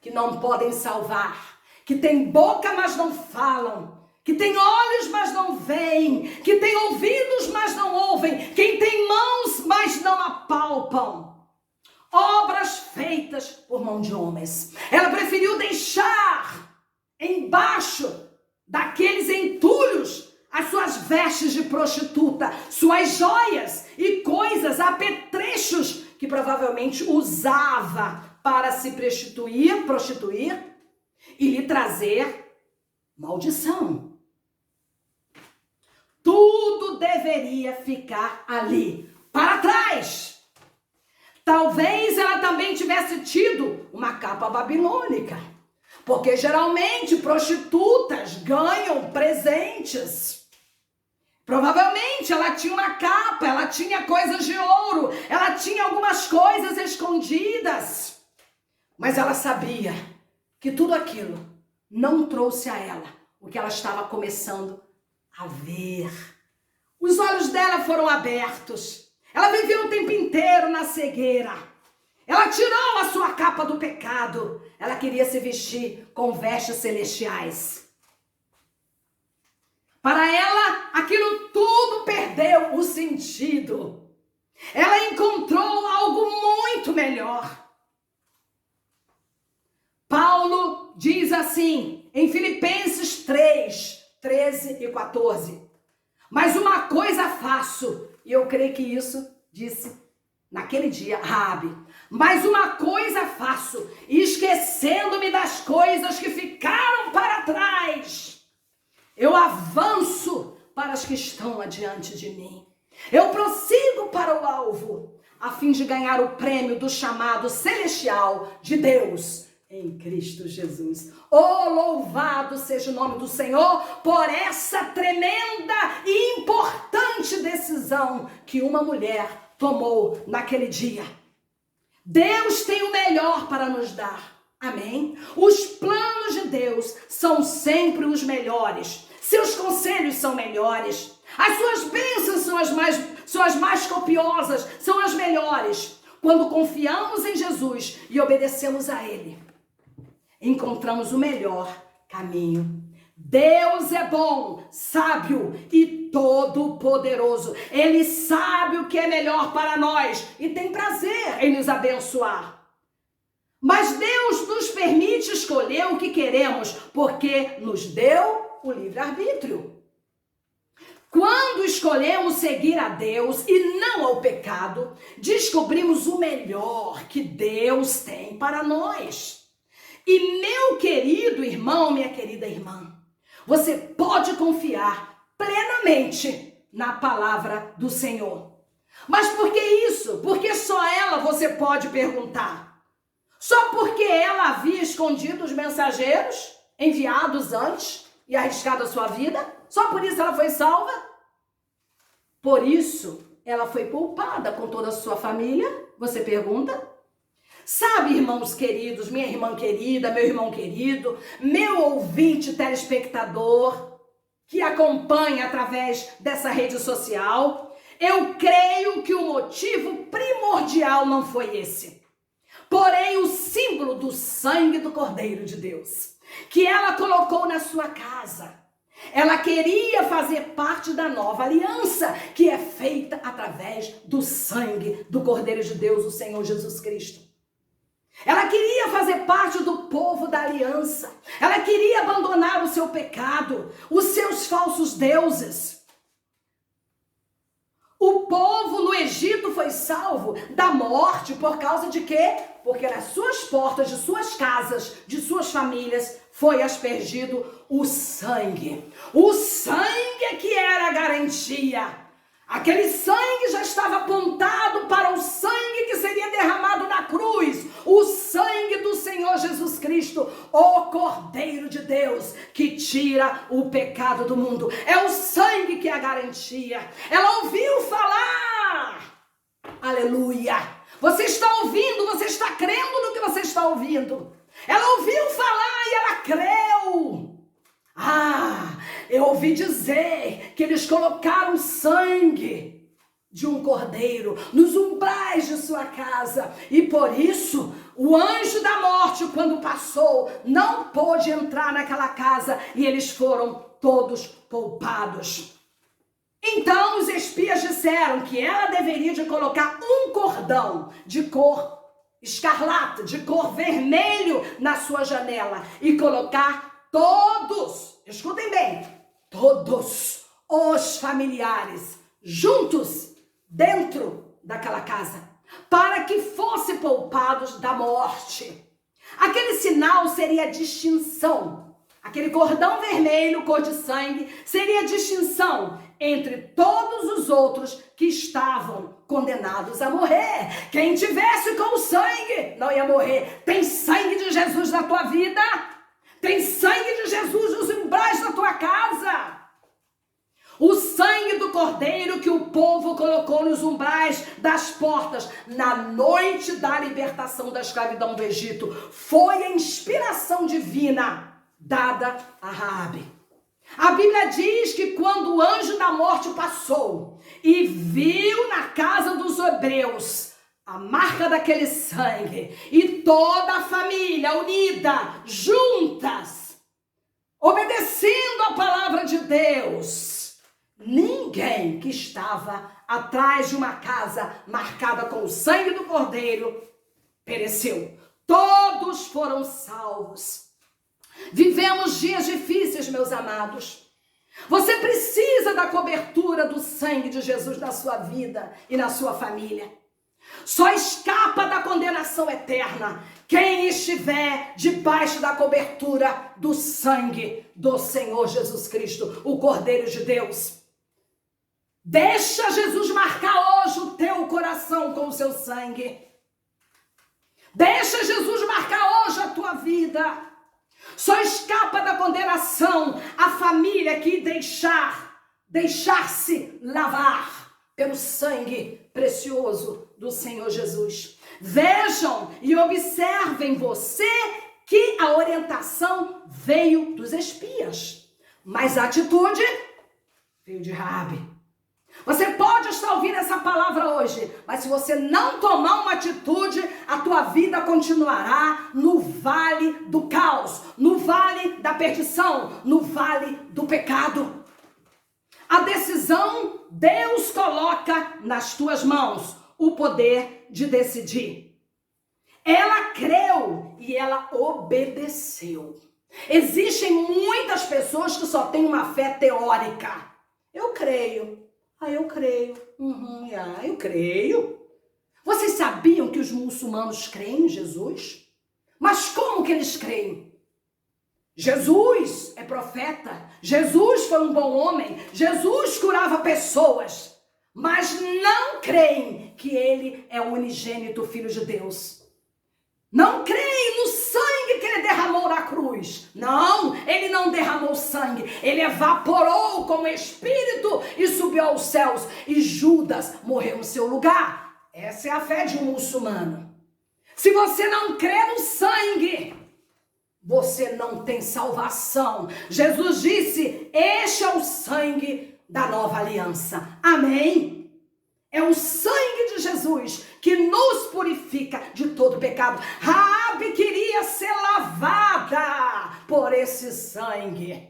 Speaker 4: que não podem salvar, que tem boca, mas não falam, que tem olhos, mas não veem, que tem ouvidos, mas não ouvem, quem tem mãos, mas não apalpam. Obras feitas por mão de homens. Ela preferiu deixar embaixo daqueles entulhos as suas vestes de prostituta, suas joias e coisas, apetrechos que provavelmente usava para se prostituir e lhe trazer maldição. Tudo deveria ficar ali, para trás. Talvez ela também tivesse tido uma capa babilônica, porque geralmente prostitutas ganham presentes. Provavelmente ela tinha uma capa, ela tinha coisas de ouro, ela tinha algumas coisas escondidas. Mas ela sabia que tudo aquilo não trouxe a ela o que ela estava começando a ver. Os olhos dela foram abertos. Ela viveu o tempo inteiro na cegueira. Ela tirou a sua capa do pecado. Ela queria se vestir com vestes celestiais. Para ela, aquilo tudo perdeu o sentido. Ela encontrou algo muito melhor. Paulo diz assim, em Filipenses 3, 13 e 14. Mas uma coisa faço, e eu creio que isso disse naquele dia Raabe. Mas uma coisa faço, esquecendo-me das coisas que ficaram para trás. Eu avanço para as que estão adiante de mim. Eu prossigo para o alvo, a fim de ganhar o prêmio do chamado celestial de Deus em Cristo Jesus. Oh, louvado seja o nome do Senhor por essa tremenda e importante decisão que uma mulher tomou naquele dia. Deus tem o melhor para nos dar. Amém? Os planos de Deus são sempre os melhores. Seus conselhos são melhores. As suas bênçãos são as mais copiosas, são as melhores. Quando confiamos em Jesus e obedecemos a Ele, encontramos o melhor caminho. Deus é bom, sábio e todo-poderoso. Ele sabe o que é melhor para nós e tem prazer em nos abençoar. Mas Deus nos permite escolher o que queremos, porque nos deu o livre-arbítrio. Quando escolhemos seguir a Deus e não ao pecado, descobrimos o melhor que Deus tem para nós. E meu querido irmão, minha querida irmã, você pode confiar plenamente na palavra do Senhor. Mas por que isso? Porque só ela você pode perguntar. Só porque ela havia escondido os mensageiros enviados antes e arriscado a sua vida? Só por isso ela foi salva? Por isso ela foi poupada com toda a sua família? Você pergunta? Sabe, irmãos queridos, minha irmã querida, meu irmão querido, meu ouvinte telespectador que acompanha através dessa rede social, eu creio que o motivo primordial não foi esse. Porém, o símbolo do sangue do Cordeiro de Deus, que ela colocou na sua casa, ela queria fazer parte da nova aliança, que é feita através do sangue do Cordeiro de Deus, o Senhor Jesus Cristo. Ela queria fazer parte do povo da aliança. Ela queria abandonar o seu pecado, os seus falsos deuses. O povo no Egito foi salvo da morte por causa de quê? Porque nas suas portas, de suas casas, de suas famílias, foi aspergido o sangue. O sangue é que era a garantia. Aquele sangue já estava apontado para o sangue que seria derramado na cruz. O sangue do Senhor Jesus Cristo, o Cordeiro de Deus, que tira o pecado do mundo. É o sangue que é a garantia. Ela ouviu falar. Aleluia. Você está ouvindo, você está crendo no que você está ouvindo. Ela ouviu falar e ela creu. Eu ouvi dizer que eles colocaram sangue de um cordeiro nos umbrais de sua casa. E por isso, o anjo da morte, quando passou, não pôde entrar naquela casa e eles foram todos poupados. Então, os espias disseram que ela deveria de colocar um cordão de cor escarlata, de cor vermelho na sua janela e colocar todos, escutem bem, todos os familiares juntos dentro daquela casa, para que fossem poupados da morte. Aquele sinal seria a distinção. Aquele cordão vermelho, cor de sangue, seria a distinção entre todos os outros que estavam condenados a morrer. Quem tivesse com o sangue não ia morrer. Tem sangue de Jesus na tua vida? Tem sangue de Jesus nos umbrais da tua casa? O sangue do Cordeiro que o povo colocou nos umbrais das portas na noite da libertação da escravidão do Egito foi a inspiração divina dada a Raabe. A Bíblia diz que quando o anjo da morte passou e viu na casa dos hebreus a marca daquele sangue e toda a família unida, juntas, obedecendo a palavra de Deus, ninguém que estava atrás de uma casa marcada com o sangue do Cordeiro pereceu. Todos foram salvos. Vivemos dias difíceis, meus amados. Você precisa da cobertura do sangue de Jesus na sua vida e na sua família. Só escapa da condenação eterna quem estiver debaixo da cobertura do sangue do Senhor Jesus Cristo, o Cordeiro de Deus. Deixa Jesus marcar hoje o teu coração com o seu sangue. Deixa Jesus marcar hoje a tua vida. Só escapa da condenação a família que deixar-se lavar pelo sangue precioso do Senhor Jesus. Vejam e observem você que a orientação veio dos espias, mas a atitude veio de Raabe. Você pode estar ouvindo essa palavra hoje, mas se você não tomar uma atitude, a tua vida continuará no vale do caos, no vale da perdição, no vale do pecado. A decisão Deus coloca nas tuas mãos, o poder de decidir. Ela creu e ela obedeceu. Existem muitas pessoas que só têm uma fé teórica. Eu creio. Eu creio. Eu creio. Vocês sabiam que os muçulmanos creem em Jesus? Mas como que eles creem? Jesus é profeta. Jesus foi um bom homem. Jesus curava pessoas. Mas não creem que ele é o unigênito Filho de Deus. Não creem no sangue que ele derramou na cruz. Não, ele não derramou sangue. Ele evaporou como espírito e subiu aos céus. E Judas morreu no seu lugar. Essa é a fé de um muçulmano. Se você não crê no sangue, você não tem salvação. Jesus disse, este é o sangue da nova aliança. Amém? É o sangue de Jesus que nos purifica de todo pecado. Raabe queria ser lavada por esse sangue.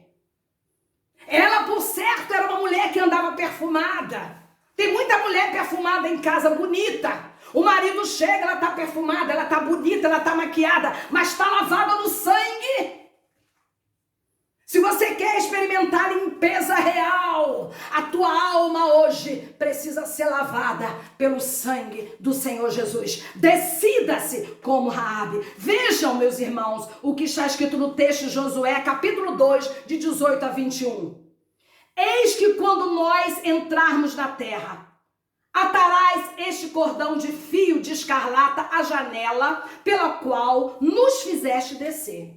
Speaker 4: Ela, por certo, era uma mulher que andava perfumada. Tem muita mulher perfumada em casa, bonita. O marido chega, ela está perfumada, ela está bonita, ela está maquiada, mas está lavada no sangue. Se você quer experimentar limpeza real, a tua alma hoje precisa ser lavada pelo sangue do Senhor Jesus. Decida-se como Raabe. Vejam, meus irmãos, o que está escrito no texto de Josué, capítulo 2, de 18 a 21. Eis que quando nós entrarmos na terra, atarás este cordão de fio de escarlata à janela pela qual nos fizeste descer.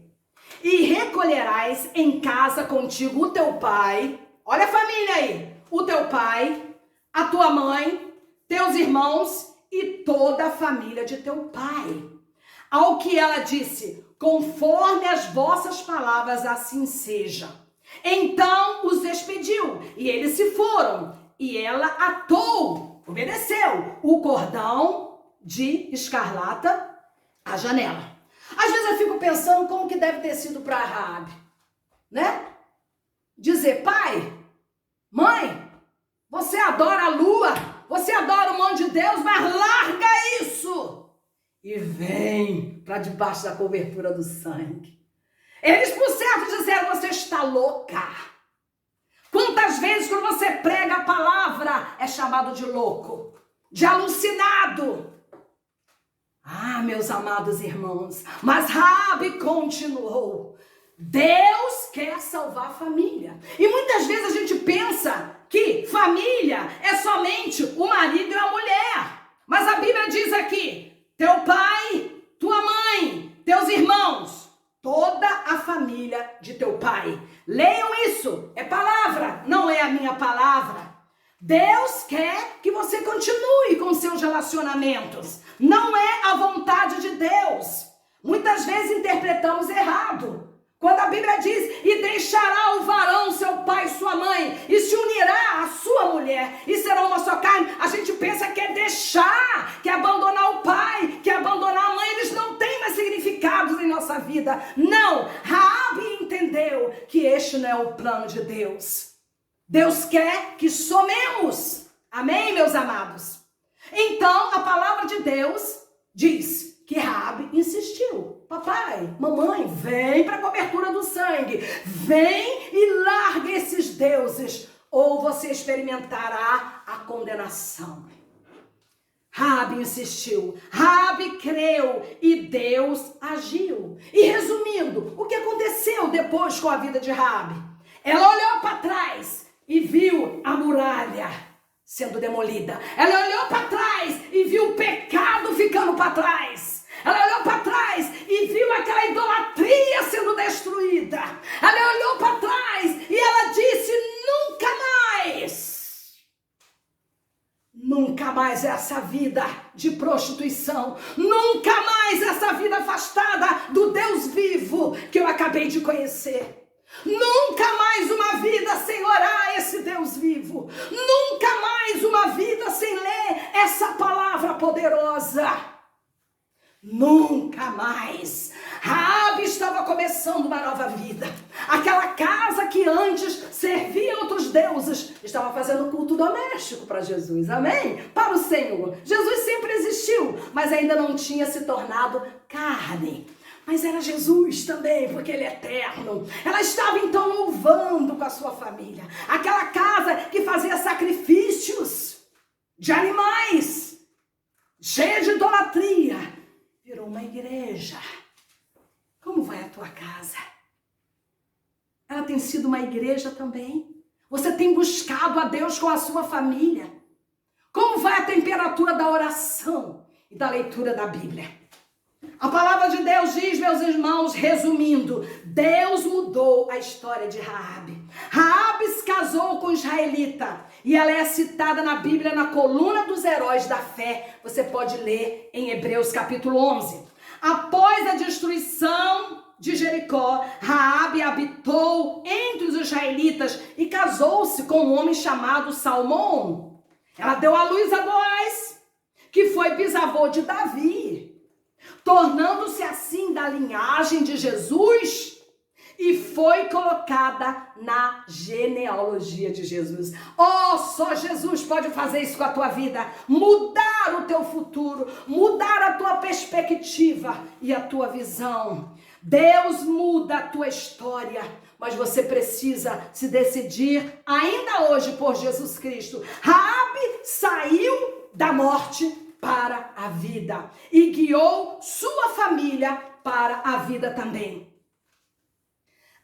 Speaker 4: E recolherás em casa contigo o teu pai, olha a família aí, o teu pai, a tua mãe, teus irmãos e toda a família de teu pai. Ao que ela disse, conforme as vossas palavras assim seja. Então os despediu e eles se foram e ela atou, obedeceu, o cordão de escarlata à janela. Às vezes eu fico pensando como que deve ter sido para Raabe, né? Dizer, pai, mãe, você adora a lua, você adora o monte de Deus, mas larga isso e vem para debaixo da cobertura do sangue. Eles, por certo, disseram, você está louca. Quantas vezes quando você prega a palavra é chamado de louco, de alucinado. Ah, meus amados irmãos, mas Raabe continuou. Deus quer salvar a família. E muitas vezes a gente pensa que família é somente o marido e a mulher. Mas a Bíblia diz aqui, teu pai, tua mãe, teus irmãos, toda a família de teu pai. Leiam isso, é palavra, não é a minha palavra. Deus quer que você continue com seus relacionamentos. Não é a vontade de Deus. Muitas vezes interpretamos errado. Quando a Bíblia diz, e deixará o varão, seu pai e sua mãe, e se unirá à sua mulher, e será uma só carne, a gente pensa que é deixar, que é abandonar o pai, que é abandonar a mãe. Eles não têm mais significados em nossa vida. Não, Raabe entendeu que este não é o plano de Deus. Deus quer que somemos. Amém, meus amados? Então, a palavra de Deus diz que Raabe insistiu. Papai, mamãe, vem para a cobertura do sangue. Vem e larga esses deuses, ou você experimentará a condenação. Raabe insistiu, Raabe creu e Deus agiu. E resumindo, o que aconteceu depois com a vida de Raabe? Ela olhou para trás e viu a muralha sendo demolida. Ela olhou para trás e viu o pecado ficando para trás. Ela olhou para trás e viu aquela idolatria sendo destruída. Ela olhou para trás e ela disse, nunca mais. Nunca mais essa vida de prostituição. Nunca mais essa vida afastada do Deus vivo que eu acabei de conhecer. Nunca mais uma vida sem orar a esse Deus vivo. Nunca mais uma vida sem ler essa palavra poderosa. Nunca mais. Raabe estava começando uma nova vida. Aquela casa que antes servia outros deuses estava fazendo culto doméstico para Jesus, amém? Para o Senhor. Jesus sempre existiu, mas ainda não tinha se tornado carne. Mas era Jesus também, porque Ele é eterno. Ela estava então louvando com a sua família. Aquela casa que fazia sacrifícios de animais, cheia de idolatria, virou uma igreja. Como vai a tua casa? Ela tem sido uma igreja também? Você tem buscado a Deus com a sua família? Como vai a temperatura da oração e da leitura da Bíblia? A palavra de Deus diz, meus irmãos, resumindo, Deus mudou a história de Raabe. Raabe se casou com israelita e ela é citada na Bíblia na coluna dos heróis da fé. Você pode ler em Hebreus capítulo 11. Após a destruição de Jericó, Raabe habitou entre os israelitas e casou-se com um homem chamado Salmão. Ela deu à luz a Boaz, que foi bisavô de Davi, tornando-se assim da linhagem de Jesus e foi colocada na genealogia de Jesus. Oh, só Jesus pode fazer isso com a tua vida, mudar o teu futuro, mudar a tua perspectiva e a tua visão. Deus muda a tua história, mas você precisa se decidir ainda hoje por Jesus Cristo. Raabe saiu da morte para a vida e guiou sua família para a vida também.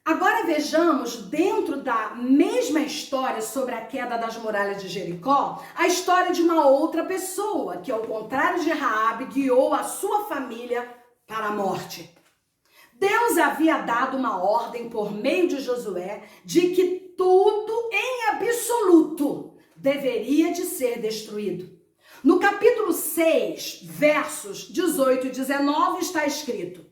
Speaker 4: Agora vejamos, dentro da mesma história sobre a queda das muralhas de Jericó, a história de uma outra pessoa que, ao contrário de Raabe, guiou a sua família para a morte. Deus havia dado uma ordem por meio de Josué de que tudo em absoluto deveria de ser destruído. No capítulo 6, versos 18 e 19 está escrito: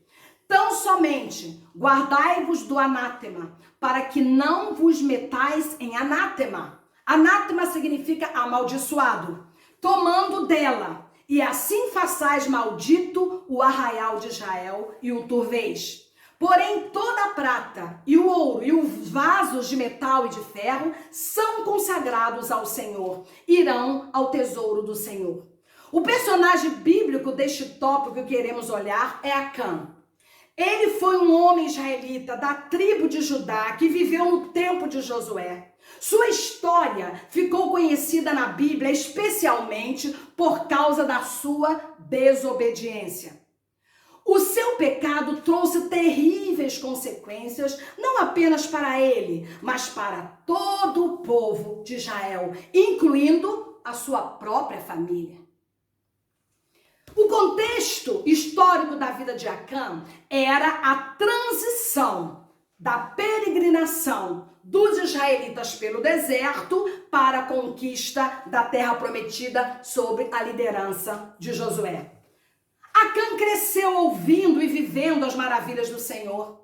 Speaker 4: tão somente guardai-vos do anátema, para que não vos metais em anátema. Anátema significa amaldiçoado, tomando dela, e assim façais maldito o arraial de Israel e o turveis. Porém, toda a prata e o ouro e os vasos de metal e de ferro são consagrados ao Senhor, irão ao tesouro do Senhor. O personagem bíblico deste tópico que queremos olhar é Acã. Ele foi um homem israelita da tribo de Judá que viveu no tempo de Josué. Sua história ficou conhecida na Bíblia especialmente por causa da sua desobediência. O seu pecado trouxe terríveis consequências, não apenas para ele, mas para todo o povo de Israel, incluindo a sua própria família. O contexto histórico da vida de Acã era a transição da peregrinação dos israelitas pelo deserto para a conquista da terra prometida sob a liderança de Josué. Acã cresceu ouvindo e vivendo as maravilhas do Senhor.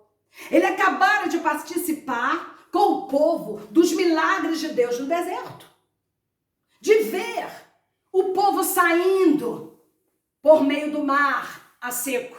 Speaker 4: Ele acabara de participar com o povo dos milagres de Deus no deserto. De ver o povo saindo por meio do mar a seco.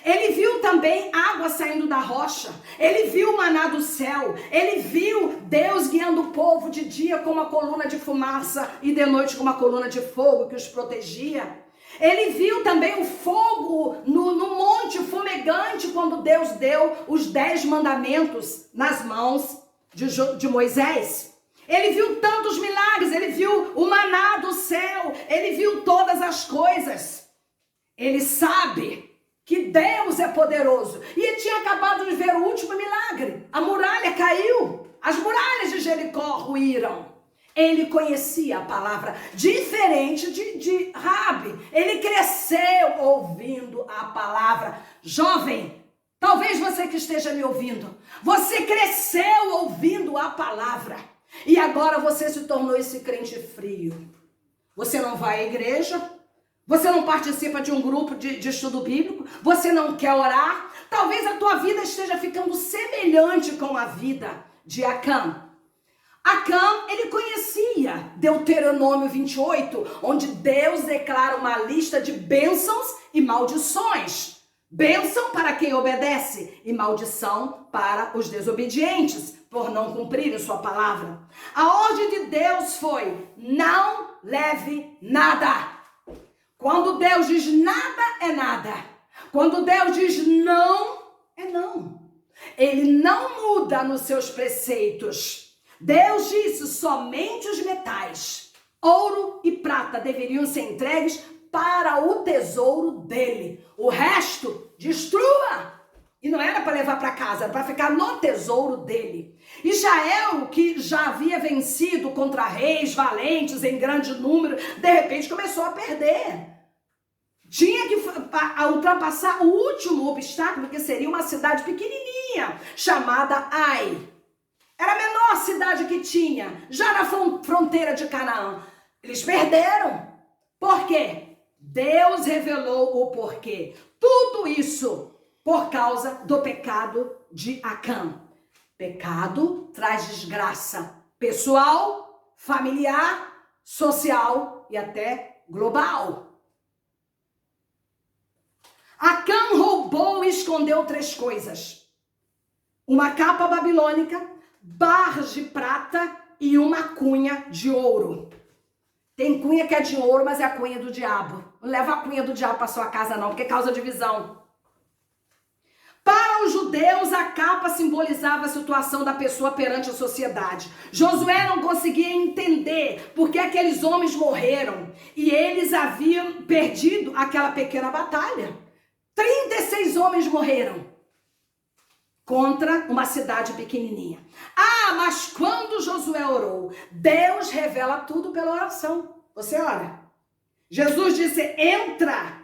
Speaker 4: Ele viu também água saindo da rocha. Ele viu o maná do céu. Ele viu Deus guiando o povo de dia com uma coluna de fumaça e de noite com uma coluna de fogo que os protegia. Ele viu também o fogo no monte fumegante quando Deus deu os 10 mandamentos nas mãos de Moisés. Ele viu tantos milagres, ele viu o maná do céu, ele viu todas as coisas. Ele sabe que Deus é poderoso. E ele tinha acabado de ver o último milagre. A muralha caiu, as muralhas de Jericó ruíram. Ele conhecia a palavra, diferente de Raabe. Ele cresceu ouvindo a palavra. Jovem, talvez você que esteja me ouvindo, você cresceu ouvindo a palavra. E agora você se tornou esse crente frio. Você não vai à igreja, você não participa de um grupo de estudo bíblico, você não quer orar. Talvez a tua vida esteja ficando semelhante com a vida de Acã. Acã, ele conhecia Deuteronômio 28, onde Deus declara uma lista de bênçãos e maldições. Bênção para quem obedece e maldição para os desobedientes, por não cumprirem sua palavra. A ordem de Deus foi: não leve nada. Quando Deus diz nada, é nada. Quando Deus diz não, é não. Ele não muda nos seus preceitos. Deus disse: somente os metais, ouro e prata, deveriam ser entregues para o tesouro dele. O resto, destrua. E não era para levar para casa, era para ficar no tesouro dele. Israel, que já havia vencido contra reis valentes em grande número, de repente começou a perder. Tinha que ultrapassar o último obstáculo, que seria uma cidade pequenininha, chamada Ai. Era a menor cidade que tinha, já na fronteira de Canaã. Eles perderam. Por quê? Deus revelou o porquê. Tudo isso por causa do pecado de Acã. Pecado traz desgraça pessoal, familiar, social e até global. Acã roubou e escondeu 3 coisas. Uma capa babilônica, barras de prata e uma cunha de ouro. Tem cunha que é de ouro, mas é a cunha do diabo. Não leva a cunha do diabo para sua casa não, porque causa divisão. Para os judeus, a capa simbolizava a situação da pessoa perante a sociedade. Josué não conseguia entender por que aqueles homens morreram e eles haviam perdido aquela pequena batalha. 36 homens morreram contra uma cidade pequenininha. Ah, mas quando Josué orou, Deus revela tudo pela oração. Você ora. Jesus disse, entra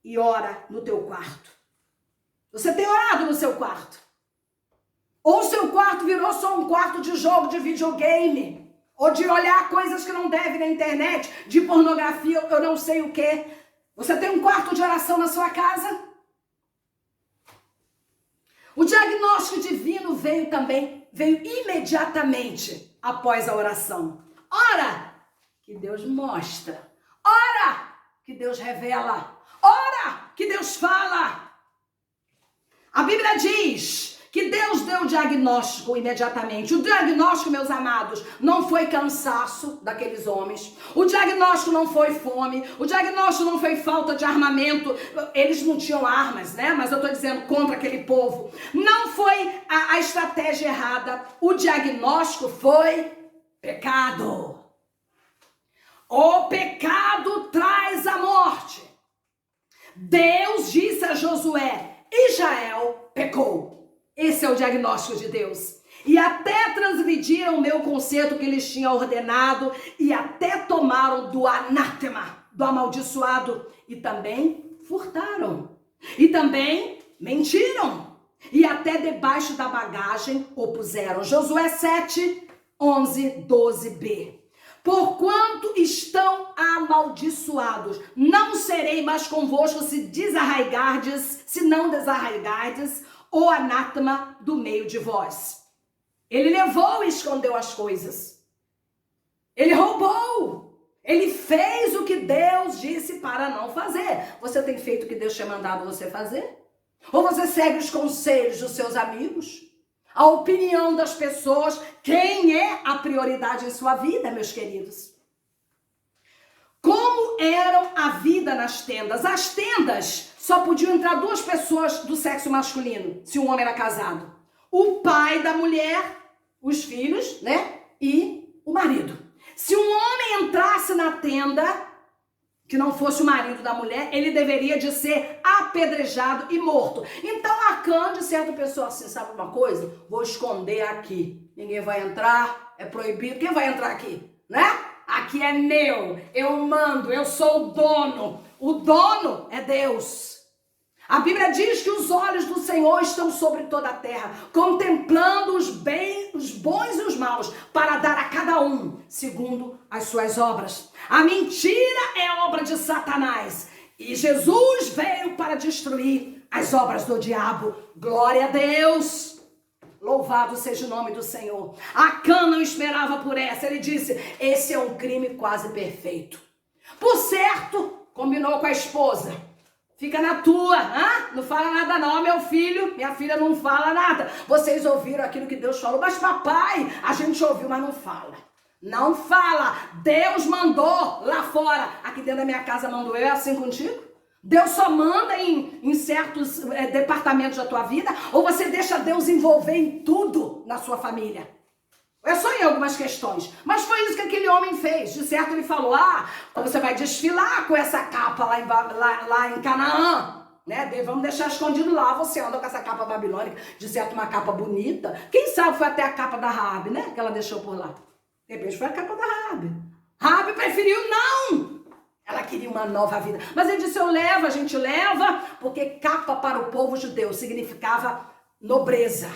Speaker 4: e ora no teu quarto. Você tem orado no seu quarto? Ou o seu quarto virou só um quarto de jogo de videogame? Ou de olhar coisas que não deve na internet, de pornografia, eu não sei o quê. Você tem um quarto de oração na sua casa? O diagnóstico divino veio imediatamente após a oração. Ora, que Deus mostra. Ora, que Deus revela. Ora, que Deus fala. A Bíblia diz que Deus deu o diagnóstico imediatamente. O diagnóstico, meus amados, não foi cansaço daqueles homens. O diagnóstico não foi fome. O diagnóstico não foi falta de armamento. Eles não tinham armas, né? Mas eu estou dizendo contra aquele povo. Não foi a estratégia errada. O diagnóstico foi pecado. O pecado traz a morte. Deus disse a Josué, Israel pecou. Esse é o diagnóstico de Deus. E até transgrediram o meu conceito que eles tinham ordenado e até tomaram do anátema, do amaldiçoado. E também furtaram. E também mentiram. E até debaixo da bagagem opuseram. Josué 7, 11, 12b. Porquanto estão amaldiçoados, não serei mais convosco se não desarraigardes o anátema do meio de vós. Ele levou e escondeu as coisas. Ele roubou. Ele fez o que Deus disse para não fazer. Você tem feito o que Deus tinha mandado você fazer? Ou você segue os conselhos dos seus amigos? A opinião das pessoas? Quem é a prioridade em sua vida, meus queridos? Como eram a vida nas tendas? As tendas só podiam entrar 2 pessoas do sexo masculino, se um homem era casado. O pai da mulher, os filhos, né? E o marido. Se um homem entrasse na tenda, que não fosse o marido da mulher, ele deveria de ser apedrejado e morto. Então Acã, de certa pessoa assim, sabe uma coisa? Vou esconder aqui. Ninguém vai entrar, é proibido. Quem vai entrar aqui? Né? Aqui é meu, eu mando, eu sou o dono. O dono é Deus. A Bíblia diz que os olhos do Senhor estão sobre toda a terra, contemplando os bons e os maus, para dar a cada um segundo as suas obras. A mentira é obra de Satanás e Jesus veio para destruir as obras do diabo. Glória a Deus! Louvado seja o nome do Senhor. Acã não esperava por essa. Ele disse, esse é um crime quase perfeito. Por certo, combinou com a esposa. Fica na tua, não fala nada não, meu filho, minha filha não fala nada. Vocês ouviram aquilo que Deus falou, mas papai, a gente ouviu, mas não fala. Não fala, Deus mandou lá fora, aqui dentro da minha casa mandou eu, é assim contigo? Deus só manda em certos departamentos da tua vida, ou você deixa Deus envolver em tudo na sua família? É só em algumas questões. Mas foi isso que aquele homem fez. De certo ele falou, você vai desfilar com essa capa lá em Canaã. Né? Vamos deixar escondido lá, você anda com essa capa babilônica. De certo uma capa bonita. Quem sabe foi até a capa da Raabe, né? Que ela deixou por lá. De repente foi a capa da Raabe. Raabe preferiu não. Ela queria uma nova vida. Mas ele disse, a gente leva, porque capa para o povo judeu significava nobreza.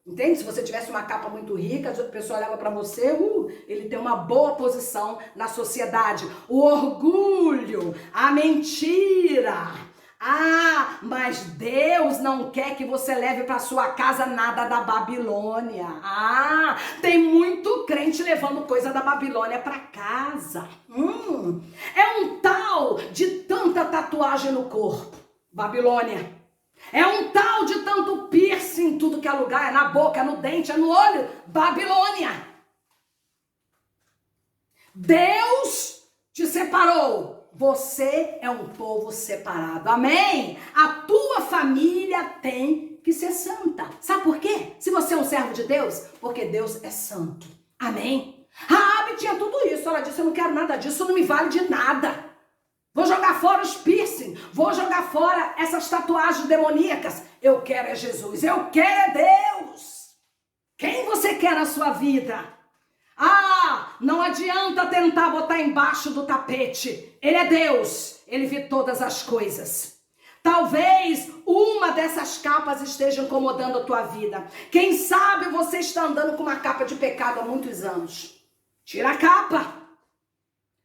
Speaker 4: Entende? Se você tivesse uma capa muito rica, a pessoa olhava para você, ele tem uma boa posição na sociedade. O orgulho, a mentira. Mas Deus não quer que você leve para sua casa nada da Babilônia. Tem muito crente levando coisa da Babilônia para casa. É um tal de tanta tatuagem no corpo, Babilônia. É um tal de tanto piercing em tudo que é lugar, é na boca, é no dente, é no olho, Babilônia. Deus te separou. Você é um povo separado. Amém? A tua família tem que ser santa. Sabe por quê? Se você é um servo de Deus, porque Deus é santo. Amém? Raabe tinha tudo isso. Ela disse, eu não quero nada disso, não me vale de nada. Vou jogar fora os piercing, vou jogar fora essas tatuagens demoníacas. Eu quero é Jesus, eu quero é Deus. Quem você quer na sua vida? Não adianta tentar botar embaixo do tapete. Ele é Deus, ele vê todas as coisas. Talvez uma dessas capas esteja incomodando a tua vida. Quem sabe você está andando com uma capa de pecado há muitos anos. Tira a capa.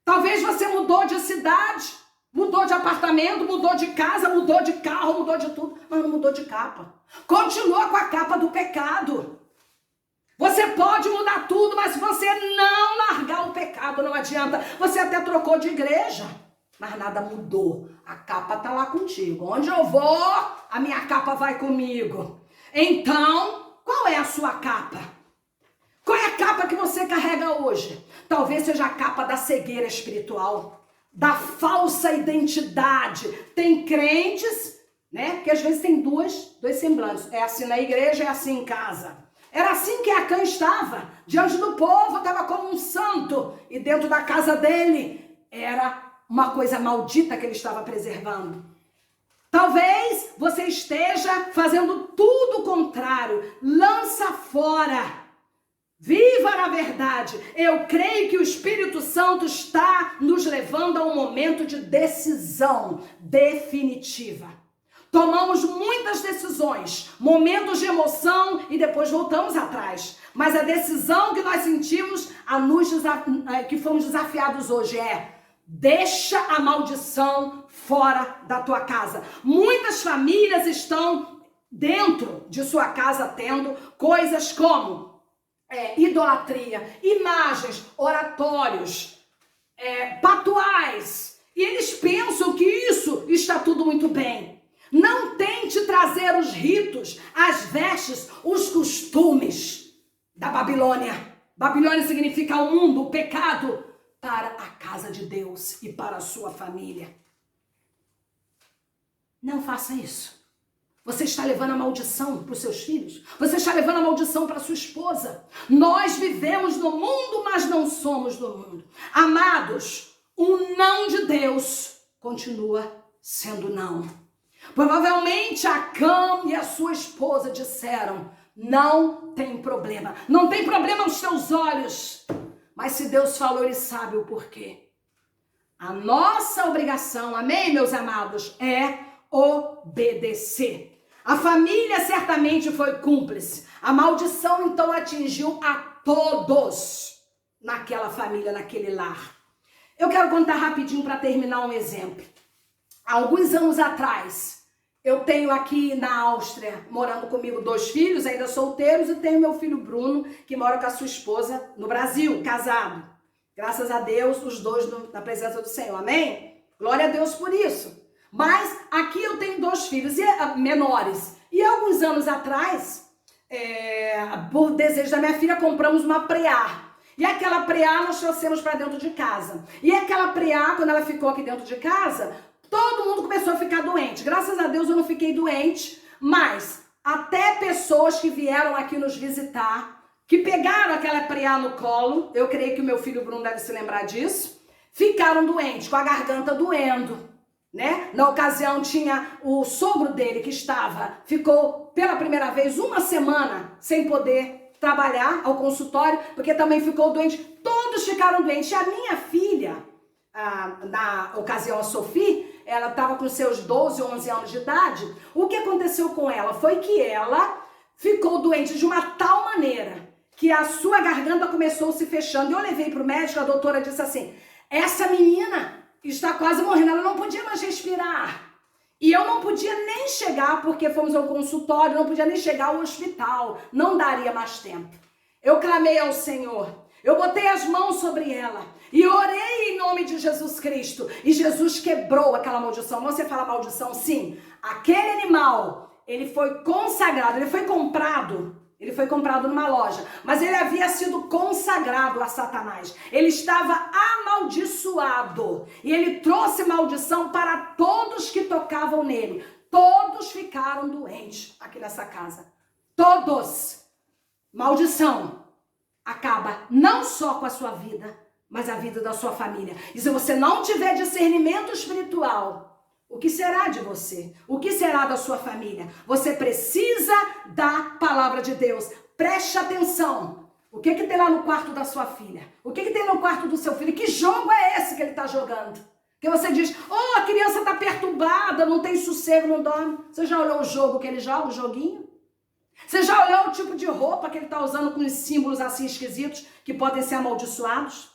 Speaker 4: Talvez você mudou de cidade, mudou de apartamento, mudou de casa, mudou de carro, mudou de tudo, mas não mudou de capa. Continua com a capa do pecado. Você pode mudar tudo, mas se você não largar o pecado, não adianta. Você até trocou de igreja, mas nada mudou. A capa está lá contigo. Onde eu vou, a minha capa vai comigo. Então, qual é a sua capa? Qual é a capa que você carrega hoje? Talvez seja a capa da cegueira espiritual, da falsa identidade. Tem crentes, né, que às vezes tem dois semblantes. É assim na igreja, é assim em casa. Era assim que Acã estava. Diante do povo, estava como um santo. E dentro da casa dele, era uma coisa maldita que ele estava preservando. Talvez você esteja fazendo tudo o contrário. Lança fora. Viva na verdade. Eu creio que o Espírito Santo está nos levando a um momento de decisão definitiva. Tomamos muitas decisões, momentos de emoção e depois voltamos atrás. Mas a decisão que nós sentimos, que fomos desafiados hoje é: deixa a maldição fora da tua casa. Muitas famílias estão dentro de sua casa tendo coisas como idolatria, imagens, oratórios, patuais. E eles pensam que isso está tudo muito bem. Não tente trazer os ritos, as vestes, os costumes da Babilônia. Babilônia significa o mundo, o pecado, para a casa de Deus e para a sua família. Não faça isso. Você está levando a maldição para os seus filhos. Você está levando a maldição para a sua esposa. Nós vivemos no mundo, mas não somos do mundo. Amados, o não de Deus continua sendo não. Provavelmente Acã e a sua esposa disseram: não tem problema. Não tem problema aos teus olhos. Mas se Deus falou, ele sabe o porquê. A nossa obrigação, amém, meus amados, é obedecer. A família certamente foi cúmplice. A maldição então atingiu a todos naquela família, naquele lar. Eu quero contar rapidinho para terminar um exemplo. Há alguns anos atrás, eu tenho aqui na Áustria, morando comigo 2 filhos, ainda solteiros, e tenho meu filho Bruno, que mora com a sua esposa no Brasil, casado. Graças a Deus, os 2 na presença do Senhor, amém? Glória a Deus por isso. Mas aqui eu tenho 2 filhos menores. E alguns anos atrás, por desejo da minha filha, compramos uma preá. E aquela preá nós trouxemos para dentro de casa. E aquela preá, quando ela ficou aqui dentro de casa, todo mundo começou a ficar doente. Graças a Deus eu não fiquei doente, mas até pessoas que vieram aqui nos visitar, que pegaram aquela preá no colo, eu creio que o meu filho Bruno deve se lembrar disso, ficaram doentes, com a garganta doendo, né? Na ocasião tinha o sogro dele que ficou pela primeira vez 1 semana sem poder trabalhar ao consultório, porque também ficou doente. Todos ficaram doentes. E a minha filha na ocasião a Sophie, ela estava com seus 12, 11 anos de idade. O que aconteceu com ela foi que ela ficou doente de uma tal maneira que a sua garganta começou se fechando. Eu levei para o médico, a doutora disse assim, essa menina está quase morrendo, ela não podia mais respirar. E eu não podia nem chegar, porque fomos ao consultório, não podia nem chegar ao hospital, não daria mais tempo. Eu clamei ao Senhor, eu botei as mãos sobre ela e orei em nome de Jesus Cristo. E Jesus quebrou aquela maldição. Você fala maldição? Sim. Aquele animal, ele foi consagrado, ele foi comprado numa loja, mas ele havia sido consagrado a Satanás. Ele estava amaldiçoado e ele trouxe maldição para todos que tocavam nele. Todos ficaram doentes aqui nessa casa. Todos. Maldição acaba não só com a sua vida, mas a vida da sua família. E se você não tiver discernimento espiritual, o que será de você? O que será da sua família? Você precisa da palavra de Deus. Preste atenção. O que tem lá no quarto da sua filha? O que tem no quarto do seu filho? Que jogo é esse que ele está jogando? Que você diz, oh, a criança está perturbada, não tem sossego, não dorme. Você já olhou o jogo que ele joga, o joguinho? Você já olhou o tipo de roupa que ele está usando com os símbolos assim esquisitos que podem ser amaldiçoados?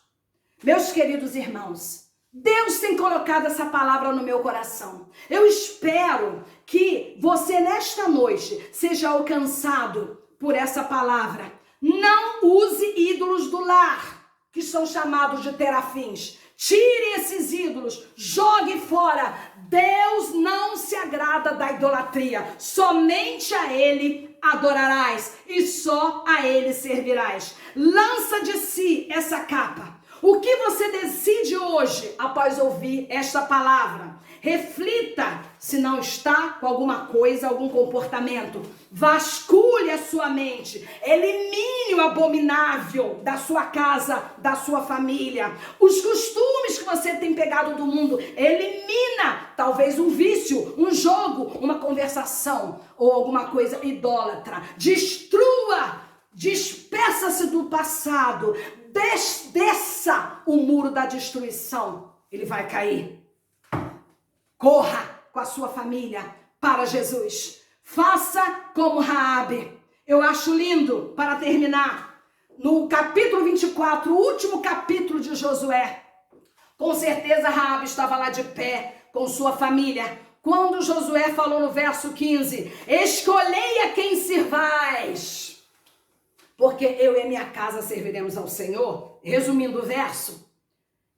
Speaker 4: Meus queridos irmãos, Deus tem colocado essa palavra no meu coração. Eu espero que você nesta noite seja alcançado por essa palavra. Não use ídolos do lar, que são chamados de terafins. Tire esses ídolos, jogue fora. Deus não se agrada da idolatria. Somente a Ele adorarás e só a Ele servirás. Lança de si essa capa. O que você decide hoje após ouvir esta palavra? Reflita se não está com alguma coisa, algum comportamento. Vasculhe a sua mente. Elimine o abominável da sua casa, da sua família. Os costumes que você tem pegado do mundo. Elimina talvez um vício, um jogo, uma conversação ou alguma coisa idólatra. Destrua, despeça-se do passado. Desça o muro da destruição. Ele vai cair. Corra com a sua família para Jesus. Faça como Raabe. Eu acho lindo, para terminar, no capítulo 24, o último capítulo de Josué. Com certeza Raabe estava lá de pé com sua família. Quando Josué falou no verso 15, escolhei a quem sirvais, porque eu e a minha casa serviremos ao Senhor. Resumindo o verso,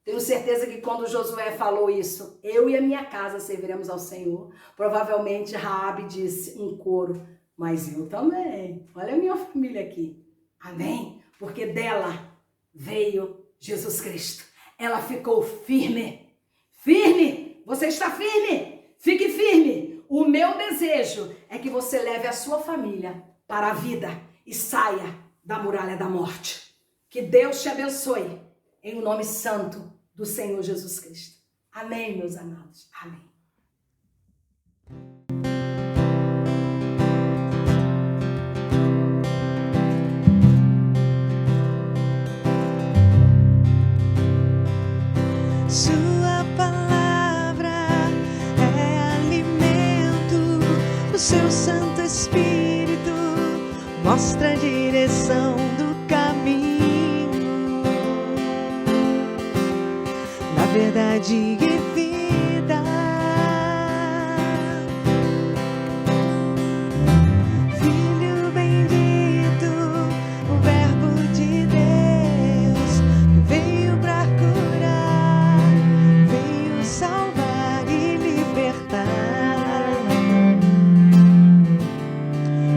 Speaker 4: tenho certeza que quando Josué falou isso, eu e a minha casa serviremos ao Senhor, provavelmente Raabe disse em coro, mas eu também. Olha a minha família aqui. Amém? Porque dela veio Jesus Cristo. Ela ficou firme. Firme. Você está firme? Fique firme. O meu desejo é que você leve a sua família para a vida e saia da muralha da morte. Que Deus te abençoe, em o nome santo do Senhor Jesus Cristo. Amém, meus amados. Amém.
Speaker 5: Sua palavra é alimento, o seu Santo Espírito mostra a direção do caminho. Na verdade e vida, Filho bendito, o Verbo de Deus, veio para curar, veio salvar e libertar,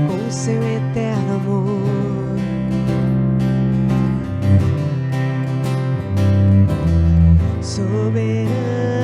Speaker 5: com seu eterno amor. Soberano.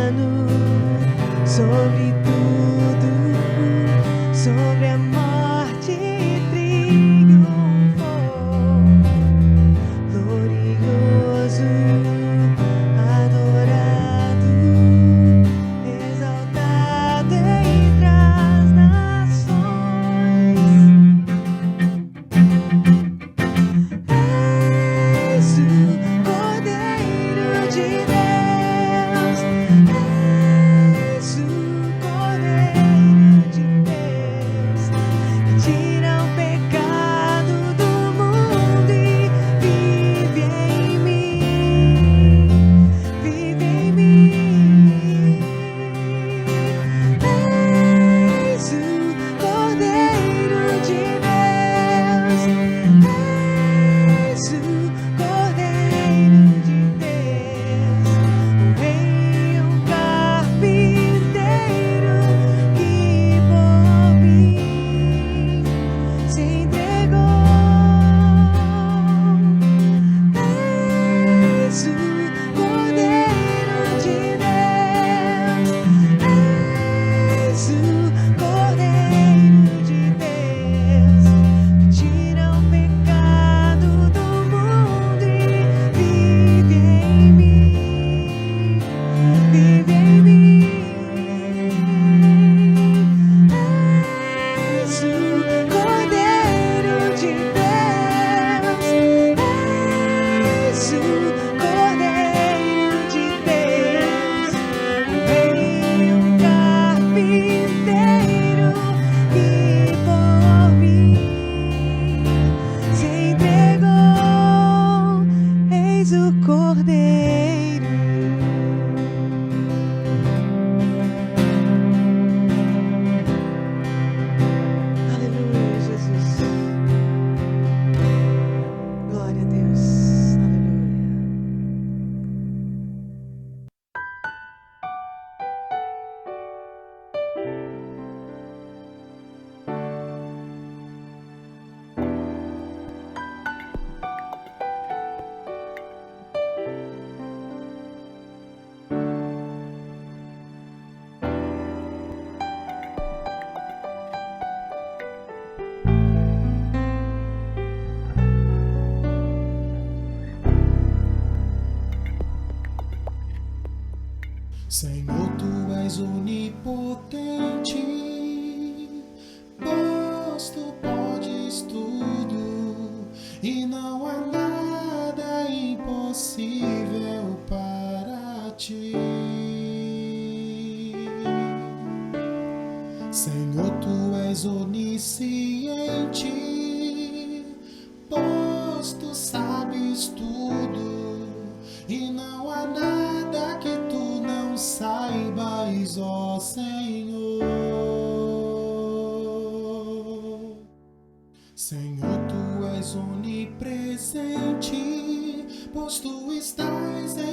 Speaker 5: o Cordeiro de Deus, veio um carpinteiro que por mim se entregou. Eis o Cordeiro. Aleluia, Jesus. Glória a Deus. Aleluia.
Speaker 3: Senhor, tu és onipotente, pois tu podes tudo e não há nada impossível para ti. Senhor, tu és onisciente, pois tu sabes tudo e não há nada que tu não saibas, ó Senhor. Senhor, tu és onipresente, pois tu estás em